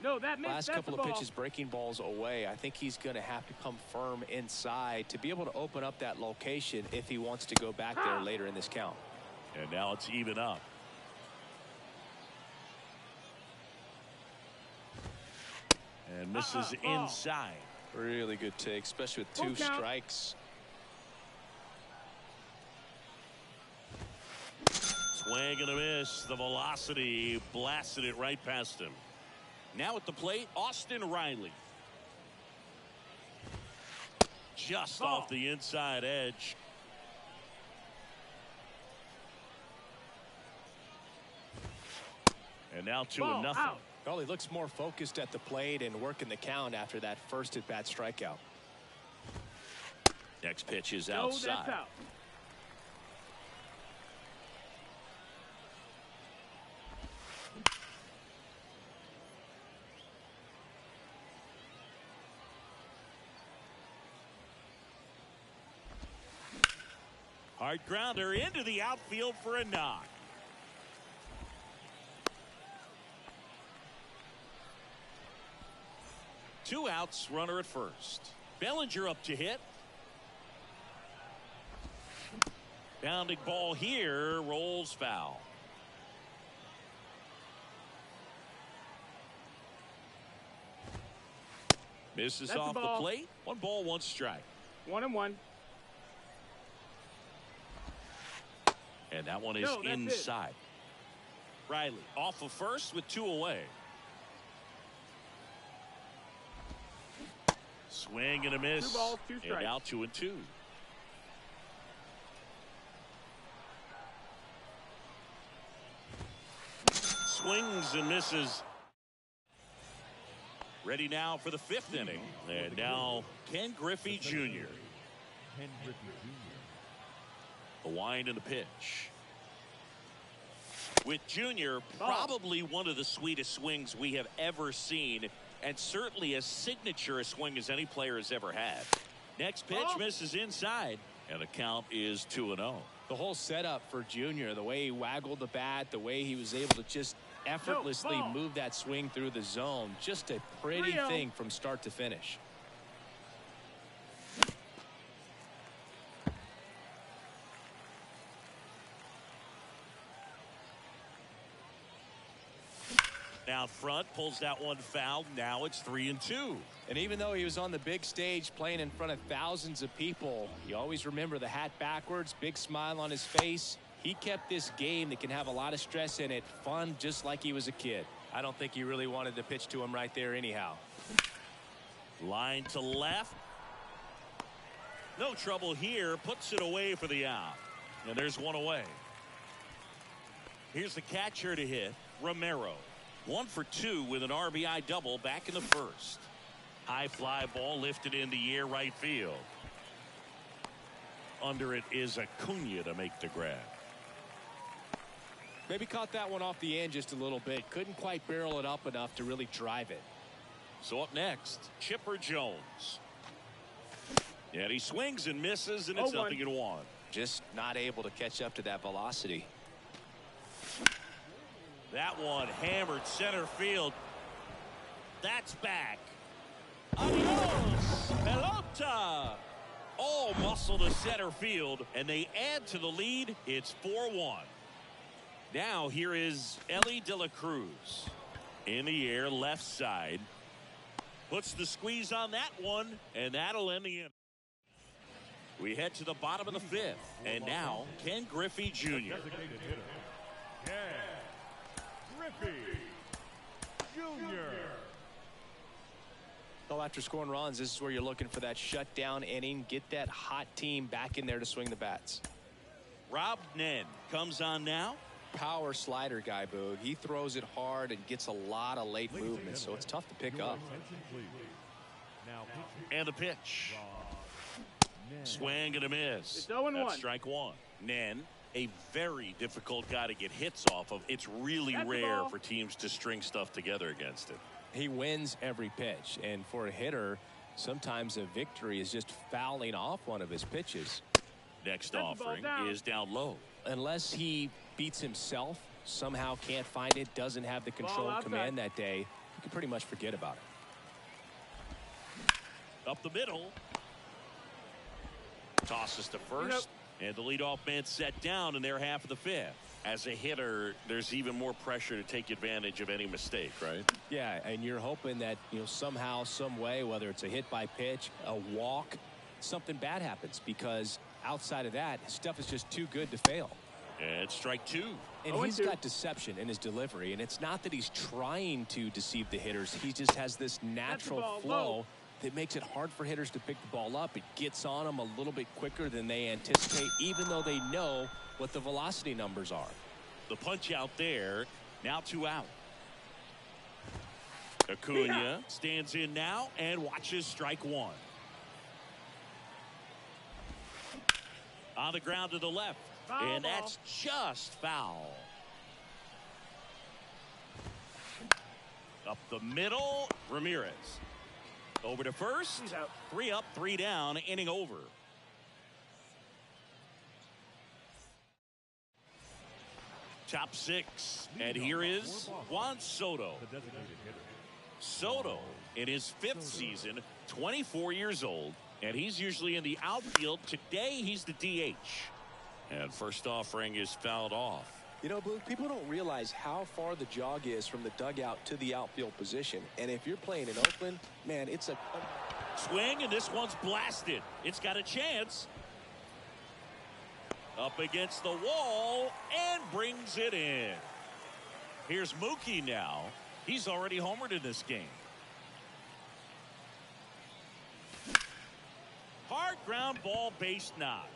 C: No, that missed.
B: Last couple of pitches breaking balls away. I think he's going to have to come firm inside to be able to open up that location if he wants to go back there later in this count.
A: And now it's even up. And misses inside.
B: Really good take, especially with 2 strikes.
A: Swing and a miss. The velocity blasted it right past him. Now at the plate, Austin Riley. Just off the inside edge. And now 2-0.
B: Well, he looks more focused at the plate and working the count after that first at-bat strikeout.
A: Next pitch is outside.
C: No, that's out.
A: Hard grounder into the outfield for a knock. Two outs, runner at first. Bellinger up to hit. Bounding ball here, rolls foul. Misses
C: That's
A: off
C: the
A: the
C: ball.
A: plate. 1 ball, 1 strike.
C: 1-1.
A: And that one is
C: No, that's
A: inside. Riley off of first with 2 away. Swing and a miss.
C: 2 balls, 2 strikes.
A: And now 2-2. Swings and misses. Ready now for the 5th inning. And now Ken Griffey Jr.
D: Ken Griffey Jr.
A: The wind and the pitch. With Jr. probably one of the sweetest swings we have ever seen, and certainly as signature a swing as any player has ever had. Next pitch misses inside, and the count is 2-0.
B: The whole setup for Junior, the way he waggled the bat, the way he was able to just effortlessly move that swing through the zone, just a pretty thing from start to finish.
A: Out front, pulls that one foul. Now it's 3-2.
B: And even though he was on the big stage playing in front of thousands of people, you always remember the hat backwards, big smile on his face. He kept this game that can have a lot of stress in it fun, just like he was a kid. I don't think he really wanted to pitch to him right there anyhow.
A: Line to left. No trouble here. Puts it away for the out. And there's one away. Here's the catcher to hit, Romero. 1 for 2 with an RBI double back in the first. High fly ball lifted in the air right field. Under it is Acuna to make the grab.
B: Maybe caught that one off the end just a little bit. Couldn't quite barrel it up enough to really drive it.
A: So up next, Chipper Jones. And he swings and misses, and it's 0-1.
B: Just not able to catch up to that velocity.
A: That one hammered center field. That's back. Adios, pelota. All muscle to center field, and they add to the lead. It's 4-1. Now here is Ellie De La Cruz. In the air, left side. Puts the squeeze on that one, and that'll end the inning. We head to the bottom of the 5th, and now Ken Griffey Jr.
D: Designated hitter, Ken Griffey Jr.
B: Well, after scoring runs, this is where you're looking for that shutdown inning. Get that hot team back in there to swing the bats.
A: Rob Nen comes on now.
B: Power slider guy, Boog. He throws it hard and gets a lot of late movement, so it's tough to pick up.
D: Now
A: And the pitch. Swing and a miss.
C: It's 0-1.
A: That's strike 1. Nen, a very difficult guy to get hits off of. It's really rare for teams to string stuff together against it.
B: He wins every pitch, and for a hitter, sometimes a victory is just fouling off one of his pitches.
A: Next offering is down low.
B: Unless he beats himself, somehow can't find it, doesn't have the control and command that day, you can pretty much forget about it.
A: Up the middle. Tosses to first. And the leadoff man set down in their half of the 5th. As a hitter, there's even more pressure to take advantage of any mistake, right?
B: Yeah, and you're hoping that, somehow, some way, whether it's a hit by pitch, a walk, something bad happens, because outside of that, stuff is just too good to fail.
A: And strike 2.
B: And he's got deception in his delivery, and it's not that he's trying to deceive the hitters. He just has this natural flow that makes it hard for hitters to pick the ball up. It gets on them a little bit quicker than they anticipate, even though they know what the velocity numbers are.
A: The punch out there. Now 2 out. Acuna stands in now and watches strike 1. On the ground to the left. And that's just foul. Up the middle, Ramirez. Over to first. 3 up, 3 down, inning over. top 6. And here is Juan Soto.
D: The designated hitter.
A: Soto in his 5th season, 24 years old, and he's usually in the outfield. Today he's the DH. And first offering is fouled off.
B: You know, Blue, people don't realize how far the jog is from the dugout to the outfield position. And if you're playing in Oakland, man, it's a
A: Swing, and this one's blasted. It's got a chance. Up against the wall and brings it in. Here's Mookie now. He's already homered in this game. Hard ground ball, base knock.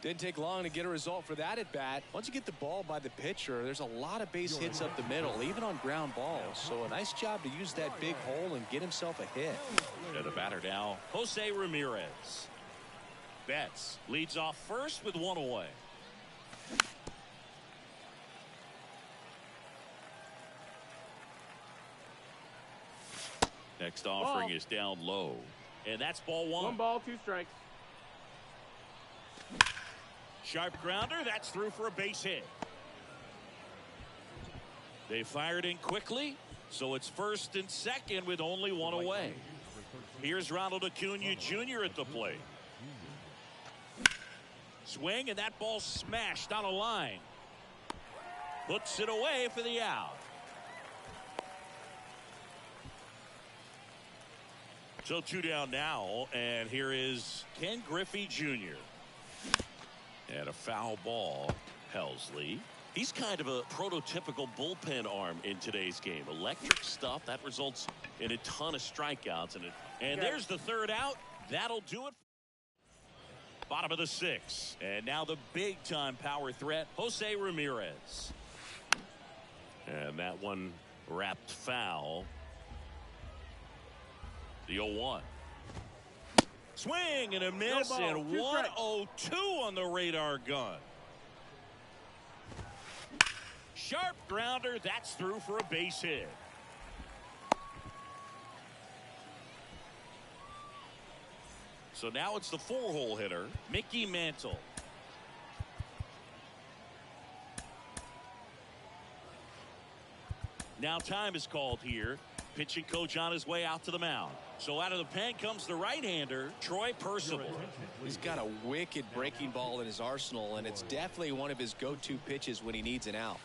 B: Didn't take long to get a result for that at bat. Once you get the ball by the pitcher, there's a lot of base hits up the middle, even on ground balls. So a nice job to use that big hole and get himself a hit.
A: And the batter now, Jose Ramirez. Betts leads off first with 1 away. Next offering is down low. And that's ball 1.
C: 1 ball, 2 strikes.
A: Sharp grounder. That's through for a base hit. They fired in quickly, so it's first and second with only 1 away. Here's Ronald Acuna Jr. at the plate. Swing, and that ball smashed on a line. Puts it away for the out. So 2 down now, and here is Ken Griffey Jr. And a foul ball. Helsley. He's kind of a prototypical bullpen arm in today's game. Electric stuff that results in a ton of strikeouts. And there's the 3rd out. That'll do it. Bottom of the 6th. And now the big time power threat, Jose Ramirez. And that one wrapped foul. The 0-1. Swing and a miss,
C: ball,
A: and 1-0-2 on the radar gun. Sharp grounder. That's through for a base hit. So now it's the 4-hole hitter, Mickey Mantle. Now time is called here. Pitching coach on his way out to the mound. So out of the pen comes the right-hander, Troy Percival.
B: He's got a wicked breaking ball in his arsenal, and it's definitely one of his go-to pitches when he needs an out.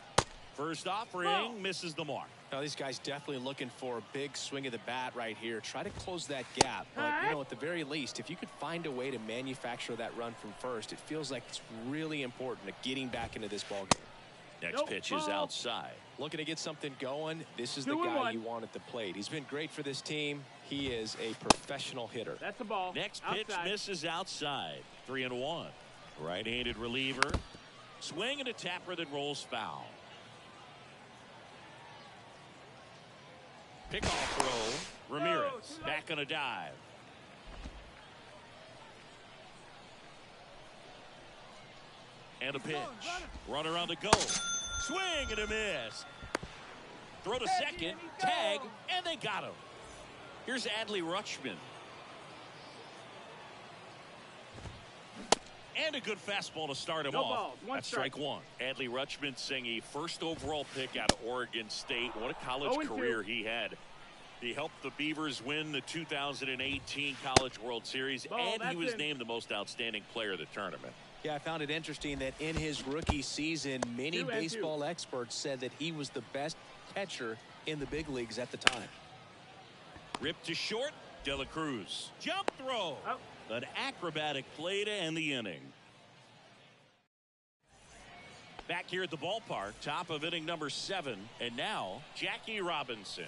A: First offering misses the mark.
B: Now these guys definitely looking for a big swing of the bat right here. Try to close that gap. But, you know, at the very least, if you could find a way to manufacture that run from first, it feels like it's really important to getting back into this ball game.
A: Next pitch is outside.
B: Looking to get something going. This is the guy you want at the plate. He's been great for this team. He is a professional hitter.
C: That's a ball.
A: Next pitch misses outside. 3-1. Right-handed reliever. Swing and a tapper that rolls foul. Pickoff throw. Ramirez back on a dive. And a pitch. Runner on the go. Swing and a miss. Throw to second. Tag. And they got him. Here's Adley Rutschman. And a good fastball to start him off. That's strike 1. Adley Rutschman saying a first overall pick out of Oregon State. What a college career he had. He helped the Beavers win the 2018 College World Series, and he was named the most outstanding player of the tournament.
B: Yeah, I found it interesting that in his rookie season, many baseball experts said that he was the best catcher in the big leagues at the time.
A: Ripped to short, De La Cruz. Jump throw. An acrobatic play to end the inning. Back here at the ballpark, top of inning number 7, and now Jackie Robinson.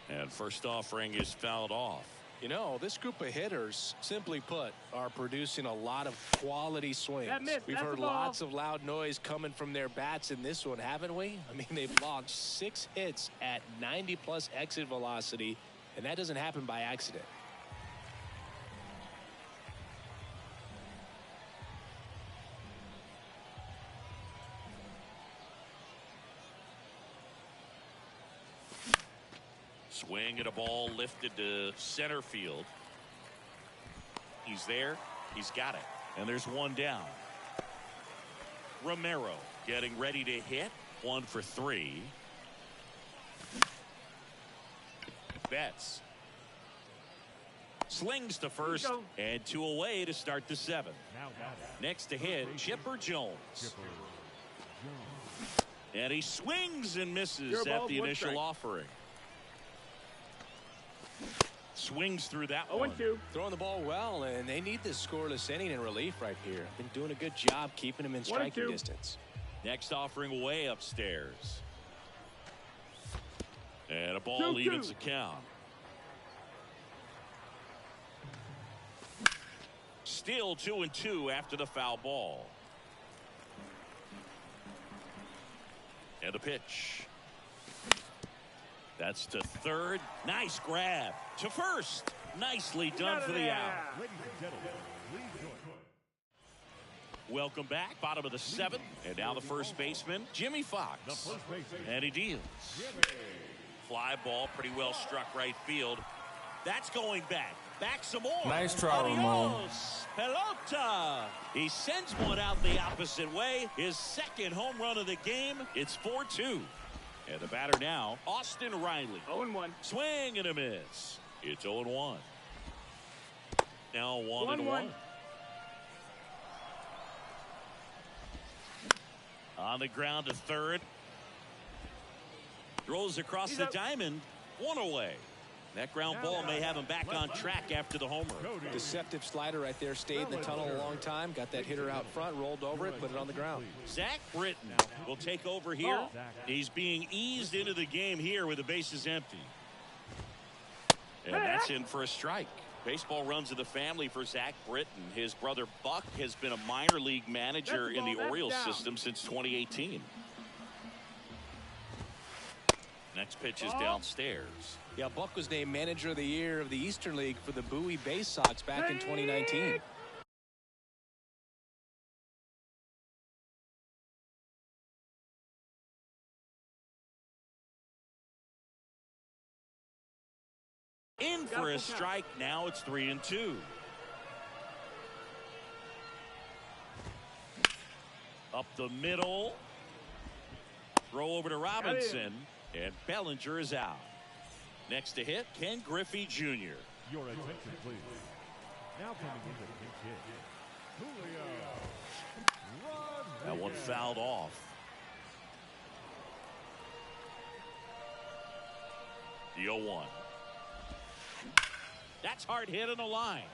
A: And first offering is fouled off.
B: You know, this group of hitters, simply put, are producing a lot of quality swings. We've heard lots of loud noise coming from their bats in this one, haven't we? I mean, they've launched 6 hits at 90+ exit velocity, and that doesn't happen by accident.
A: Swing at a ball lifted to center field. He's there. He's got it. And there's one down. Romero getting ready to hit. 1 for 3. Betts slings to first and 2 away to start the 7th. Next to hit, Chipper Jones. And he swings and misses at the initial offering. Swings through that one.
C: 0-2.
B: Throwing the ball well, and they need this scoreless inning in relief right here. Been doing a good job keeping him in striking distance.
A: Next offering way upstairs. And a ball evens the count. Still 2-2 after the foul ball. And the pitch. That's to third. Nice grab. To first. Nicely done for the out. Welcome back. Bottom of the 7th. And now the first baseman, Jimmy Fox. And he deals. Fly ball pretty well struck right field. That's going back. Back some more.
E: Nice try, Ramon.
A: Pelota. He sends one out the opposite way. His second home run of the game. It's 4-2. And the batter now, Austin Riley.
C: 0-1.
A: Swing and a miss. It's 0-1. Now 1-1. On the ground to third. Throws across the diamond. 1 away. That ground ball may have him back on track after the homer.
B: Deceptive slider right there. Stayed in the tunnel a long time. Got that hitter out front. Rolled over it. Put it on the ground.
A: Zach Britton will take over here. He's being eased into the game here with the bases empty. And that's in for a strike. Baseball runs in the family for Zach Britton. His brother Buck has been a minor league manager in the Orioles system since 2018. Next pitch is downstairs.
B: Yeah, Buck was named Manager of the Year of the Eastern League for the Bowie Bay Sox back in 2019.
A: In for a strike. Now it's 3-2. Up the middle. Throw over to Robinson. And Bellinger is out. Next to hit, Ken Griffey Jr.
D: Your attention, please. Now coming into the pinch hit, Julio.
A: That one fouled off. The 0-1. That's hard hit on the line.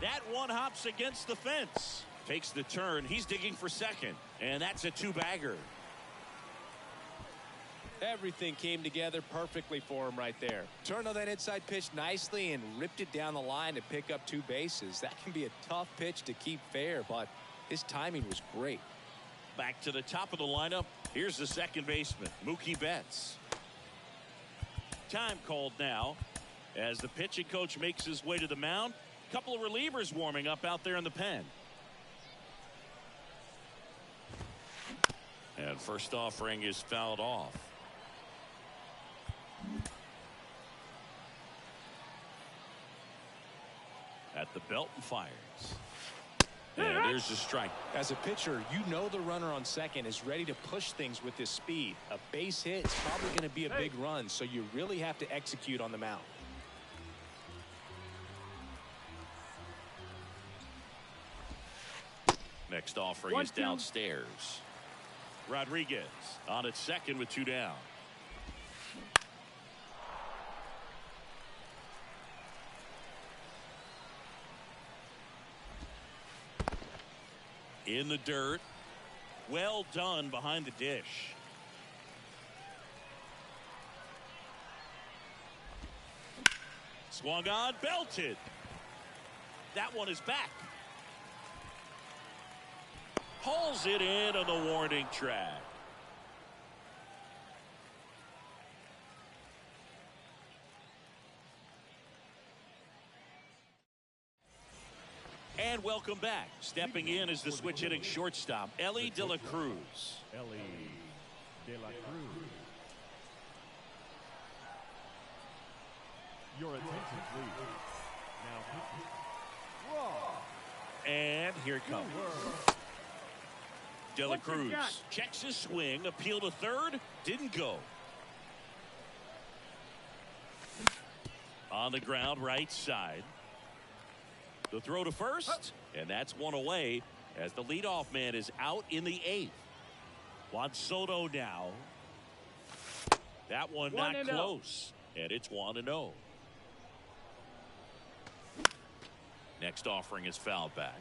A: That one hops against the fence. Takes the turn. He's digging for second. And that's a 2-bagger.
B: Everything came together perfectly for him right there. Turned on that inside pitch nicely and ripped it down the line to pick up 2 bases. That can be a tough pitch to keep fair, but his timing was great.
A: Back to the top of the lineup. Here's the second baseman, Mookie Betts. Time called now as the pitching coach makes his way to the mound. A couple of relievers warming up out there in the pen. And first offering is fouled off. At the belt and fires. And there's the strike.
B: As a pitcher, you know the runner on second is ready to push things with his speed. A base hit is probably going to be a big run, so you really have to execute on the mound.
A: Next offering is downstairs. Rodriguez on at second with 2 down. In the dirt. Well done behind the dish. Swung on, belted. That one is back. Pulls it in on the warning track. And welcome back. Stepping in is the switch hitting shortstop, Ellie De La Cruz.
D: Ellie De La Cruz. Your attention, please. Now pitching.
A: And here it comes. De La
C: What's your
A: Cruz
C: shot?
A: checks his swing. Appeal to third. Didn't go. On the ground, right side. The throw to first. And that's one away as the leadoff man is out in the 8th. Juan Soto now. That one not
C: 1-0.
A: close. And it's 1-0. Next offering is fouled back.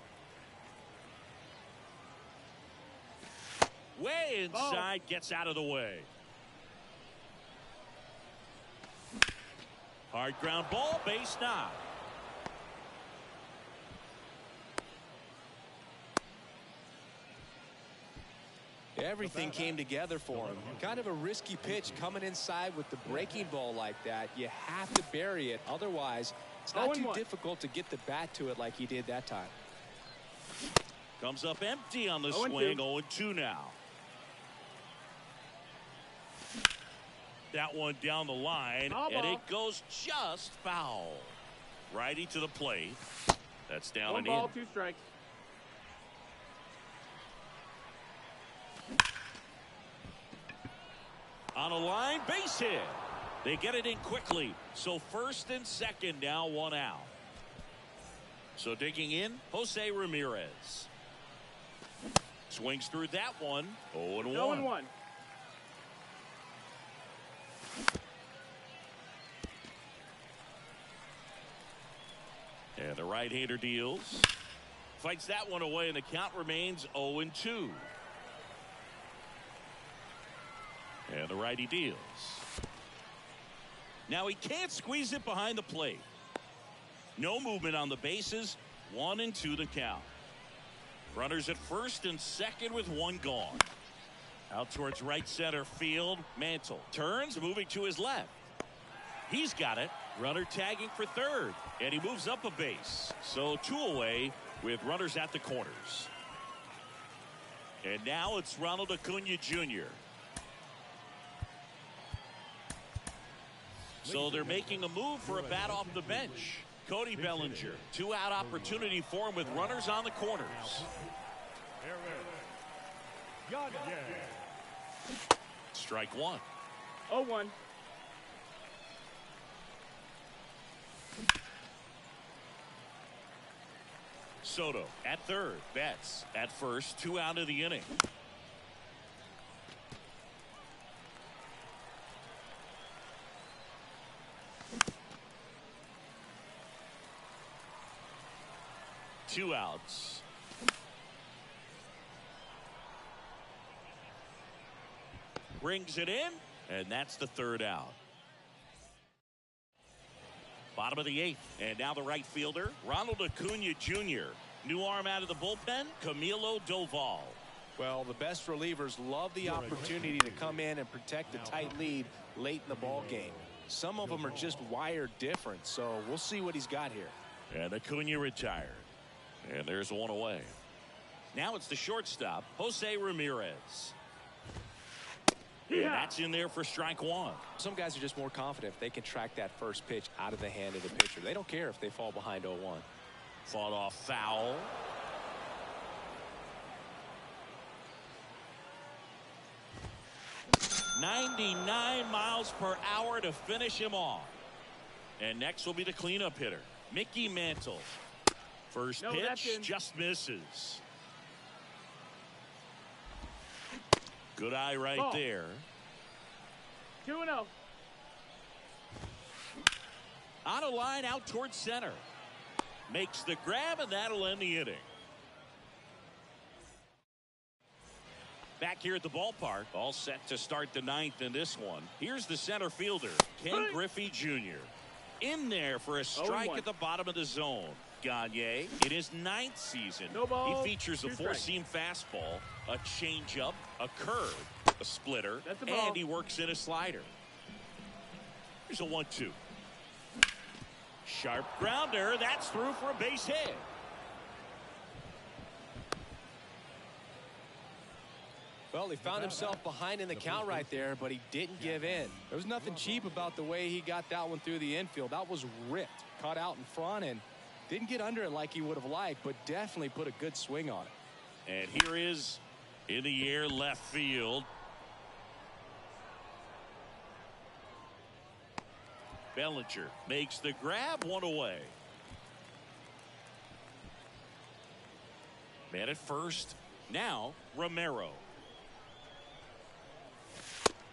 A: Way inside, gets out of the way. Hard ground ball, base knock.
B: Everything came together for him. Kind of a risky pitch coming inside with the breaking ball like that. You have to bury it. Otherwise, it's not too difficult to get the bat to it like he did that time.
A: Comes up empty on the swing. 0-2 now. That one down the line, and it goes just foul. Righty to the plate. That's down and in.
C: 1 ball, 2 strikes.
A: On a line, base hit. They get it in quickly. So first and second now, 1 out. So digging in, Jose Ramirez. Swings through that one. 0-1.
C: 0-1.
A: And the right-hander deals. Fights that one away, and the count remains 0-2. And the righty deals. Now he can't squeeze it behind the plate. No movement on the bases. 1-2 the count. Runners at first and second with 1 gone. Out towards right center field. Mantle turns, moving to his left. He's got it. Runner tagging for third. And he moves up a base. So 2 away with runners at the corners. And now it's Ronald Acuna Jr. So they're making a move for a bat off the bench. Cody Bellinger. 2-out opportunity for him with runners on the corners. Strike 1.
C: 0-1.
A: Soto at third. Betts at first. 2 out of the inning. Two outs. Brings it in, and that's the 3rd out. Bottom of the 8th, and now the right fielder, Ronald Acuna Jr. New arm out of the bullpen, Camilo Doval.
B: Well, the best relievers love the opportunity to come in and protect the tight lead late in the ball game. Some of them are just wired different, so we'll see what he's got here.
A: And Acuna retired. And there's 1 away. Now it's the shortstop, Jose Ramirez. And that's in there for strike 1.
B: Some guys are just more confident if they can track that first pitch out of the hand of the pitcher. They don't care if they fall behind 0-1.
A: Fought off foul. .99 miles per hour to finish him off. And next will be the cleanup hitter, Mickey Mantle. First pitch just misses. Good eye right there.
C: 2-0.
A: On a line out towards center. Makes the grab, and that'll end the inning. Back here at the ballpark, all set to start the 9th in this one. Here's the center fielder, Ken Griffey Jr. In there for a strike at the bottom of the zone. Gagne in his 9th season. He features a 4-seam fastball, a changeup, a curve, a splitter, and he works in a slider. Here's a 1-2. Sharp grounder. That's through for a base hit.
B: Well, he found himself behind in the count right there, but he didn't give in. There was nothing cheap about the way he got that one through the infield. That was ripped, caught out in front, and Didn't get under it like he would have liked, but definitely put a good swing on it.
A: And here is in the air left field. Bellinger makes the grab, one away. Man at first. Now Romero.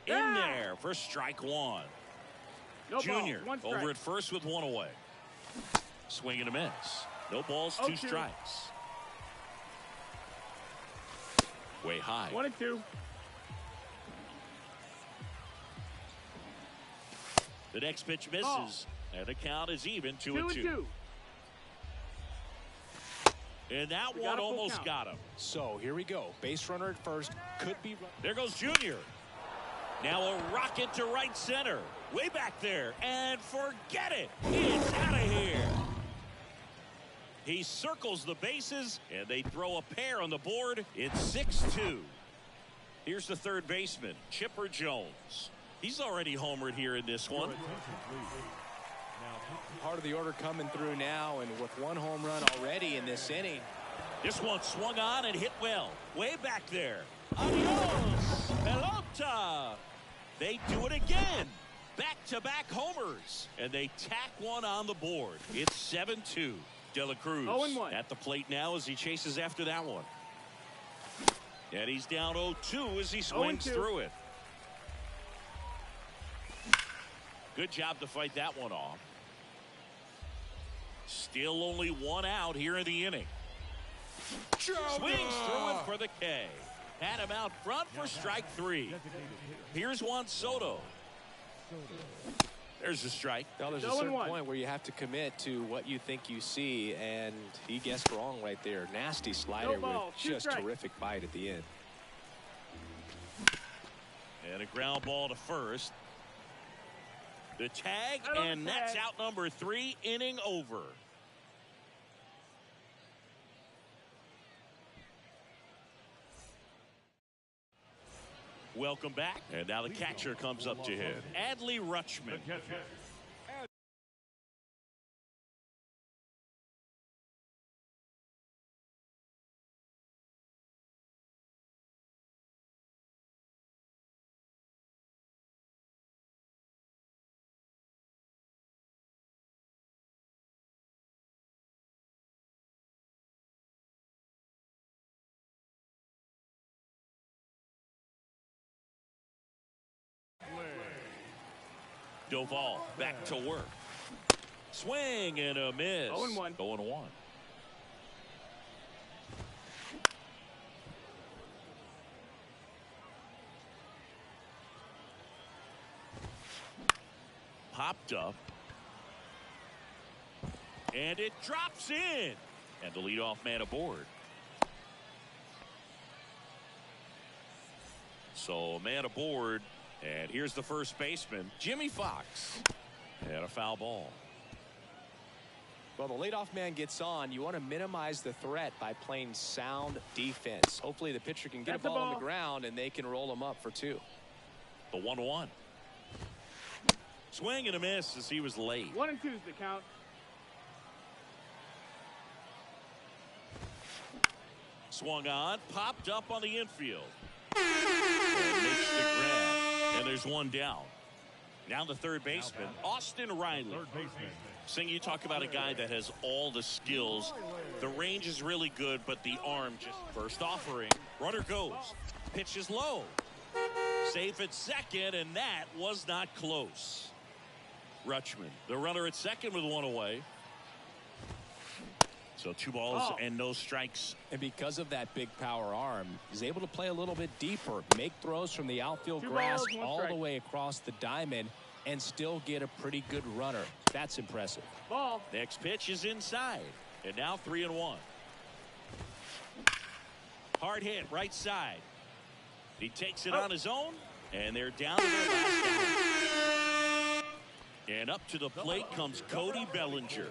A: In there for strike one.
C: No
A: Junior
C: ball, one strike.
A: over at first with one away. Swing and a miss. No balls, 2 strikes. Way high.
C: 1-2.
A: The next pitch misses. And the count is even 2-2. And that one almost got him.
B: So here we go. Base runner at first. Could be.
A: There goes Junior. Now a rocket to right center. Way back there. And forget it. It's out of here. He circles the bases, and they throw a pair on the board. It's 6-2. Here's the third baseman, Chipper Jones. He's already homered here in this one.
B: Part of the order coming through now, and with 1 home run already in this inning.
A: This one swung on and hit well. Way back there. Adios, pelota. They do it again. Back-to-back homers. And they tack one on the board. It's 7-2. De La Cruz
C: 0-1.
A: at the plate now as he chases after that one. And he's down 0-2 as he swings
C: 0-2.
A: through it. Good job to fight that one off. Still only 1 out here in the inning. Swings through it for the K. Had him out front for strike 3. Here's Juan Soto. There's a strike.
B: Now there's a certain point where you have to commit to what you think you see, and he guessed wrong right there. Nasty slider with just terrific bite at the end.
A: And a ground ball to first. The tag, and that's out number 3, inning over. Welcome back. And now the catcher comes up to hit. Adley Rutschman. Doval back to work. Swing and a miss.
C: 0-1.
A: 0-1. Popped up. And it drops in. And the leadoff man aboard. So a man aboard. And here's the first baseman, Jimmy Fox. And a foul ball.
B: Well, the leadoff man gets on. You want to minimize the threat by playing sound defense. Hopefully the pitcher can get a ball on the ground and they can roll him up for 2.
A: The 1-1. Swing and a miss as he was late.
C: 1-2 is the count.
A: Swung on, popped up on the infield. And makes the grab. And there's one down. Now the third baseman, Austin Riley. Sing, you talk about a guy that has all the skills. The range is really good, but the arm just first offering. Runner goes. Pitch is low. Safe at second, and that was not close. Rutschman, the runner at second with 1 away. So 2 balls and no strikes.
B: And because of that big power arm, he's able to play a little bit deeper, make throws from the outfield
C: 2
B: grass
C: balls,
B: all the way across the diamond, and still get a pretty good runner. That's impressive.
C: Ball.
A: Next pitch is inside. And now 3-1. Hard hit right side. He takes it on his own, and they're down to their last out. And up to the plate comes Cody Bellinger.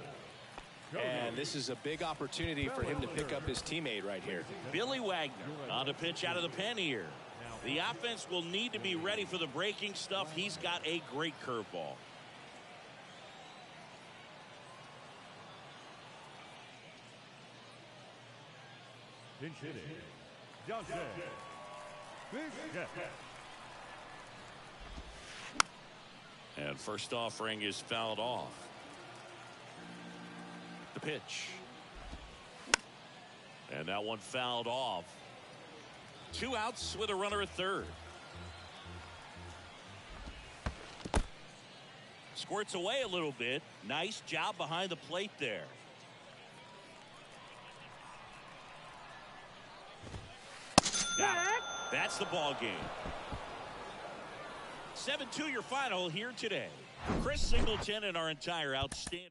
B: And this is a big opportunity for him to pick up his teammate right here.
A: Billy Wagner on the pitch out of the pen here. The offense will need to be ready for the breaking stuff. He's got a great curveball.
D: Pinch hitting, Johnson. Pitch.
A: And first offering is fouled off. The pitch. And that one fouled off. 2 outs with a runner at third. Squirts away a little bit. Nice job behind the plate there. That's the ball game. 7-2 your final here today. Chris Singleton and our entire outstanding.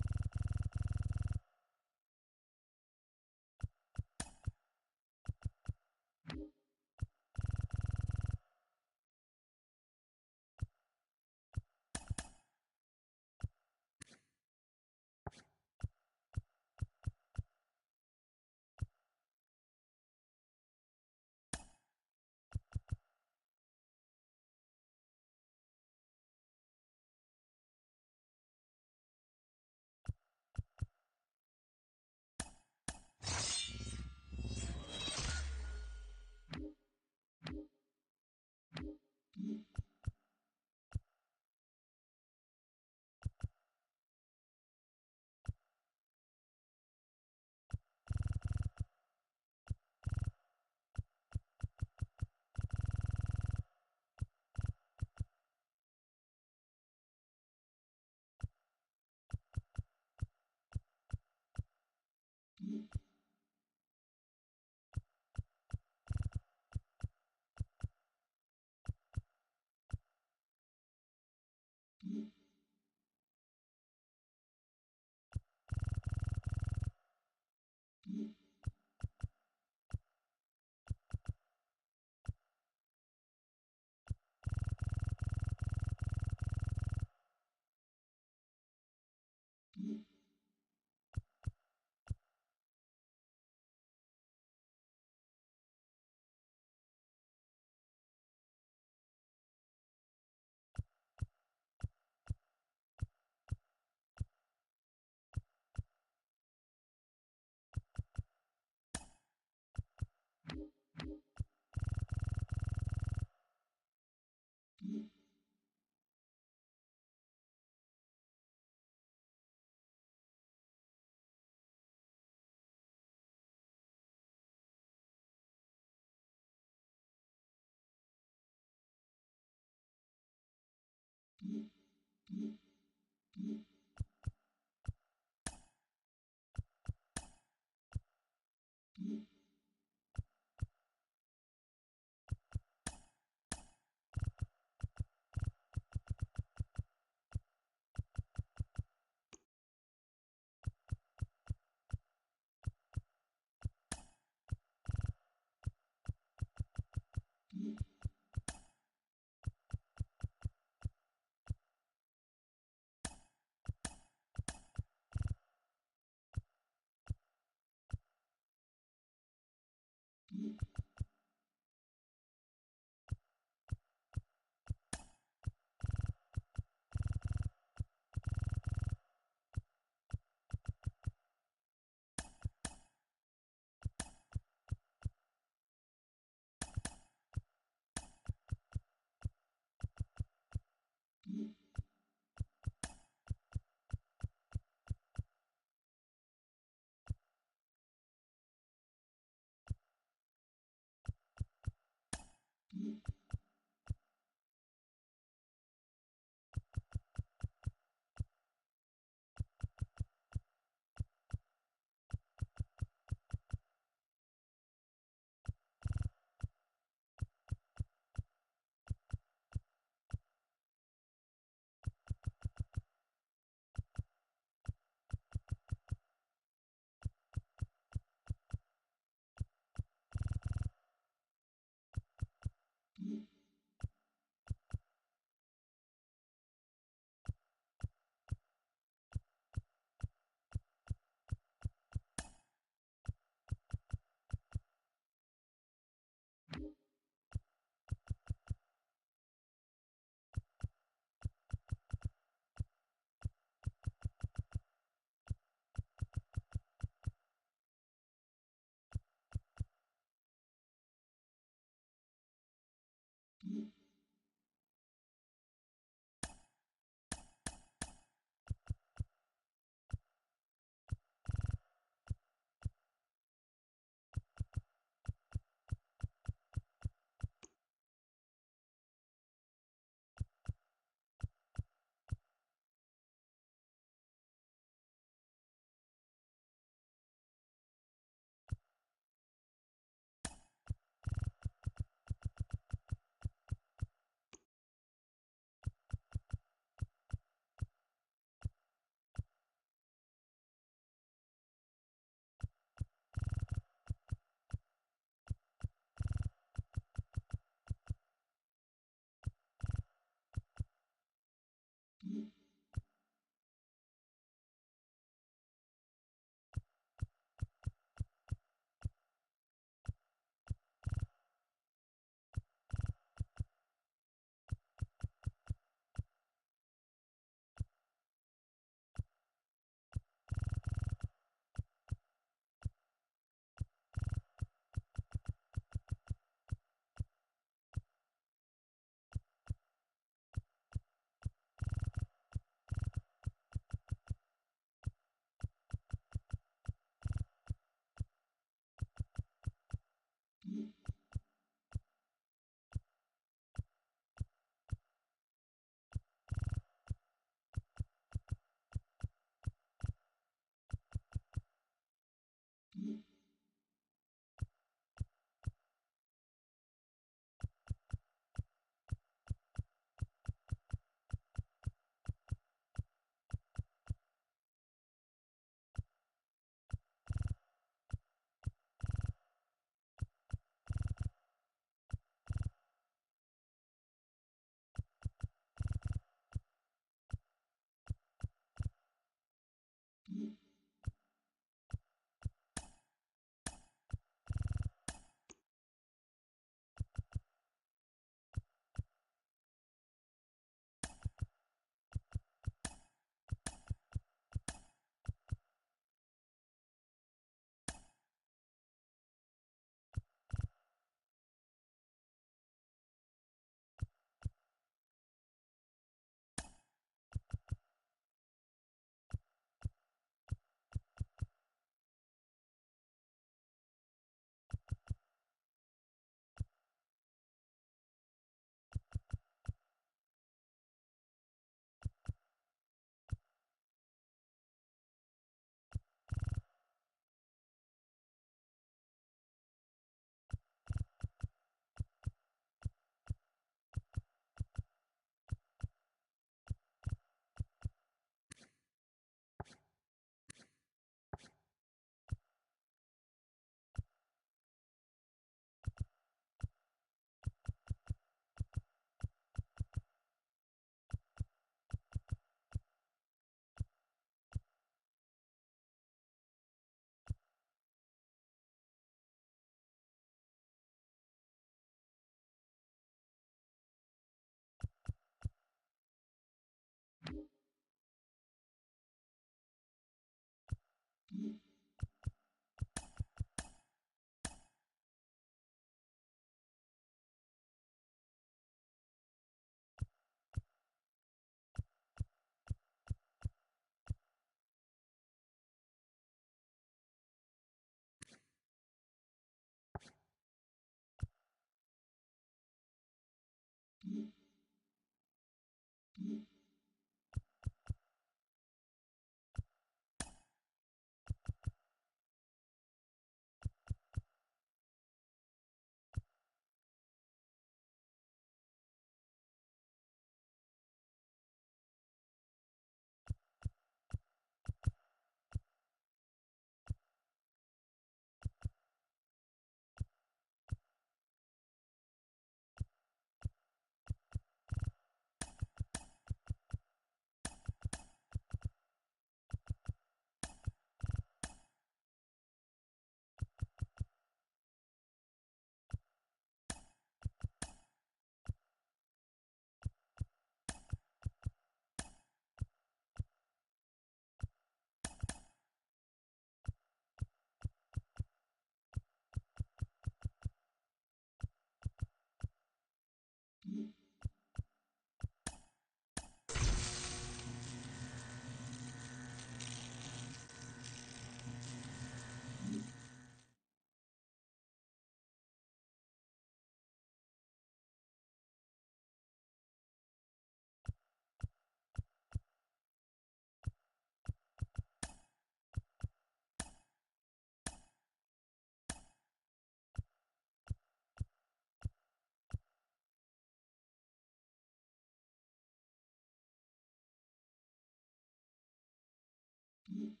F: Mm-hmm.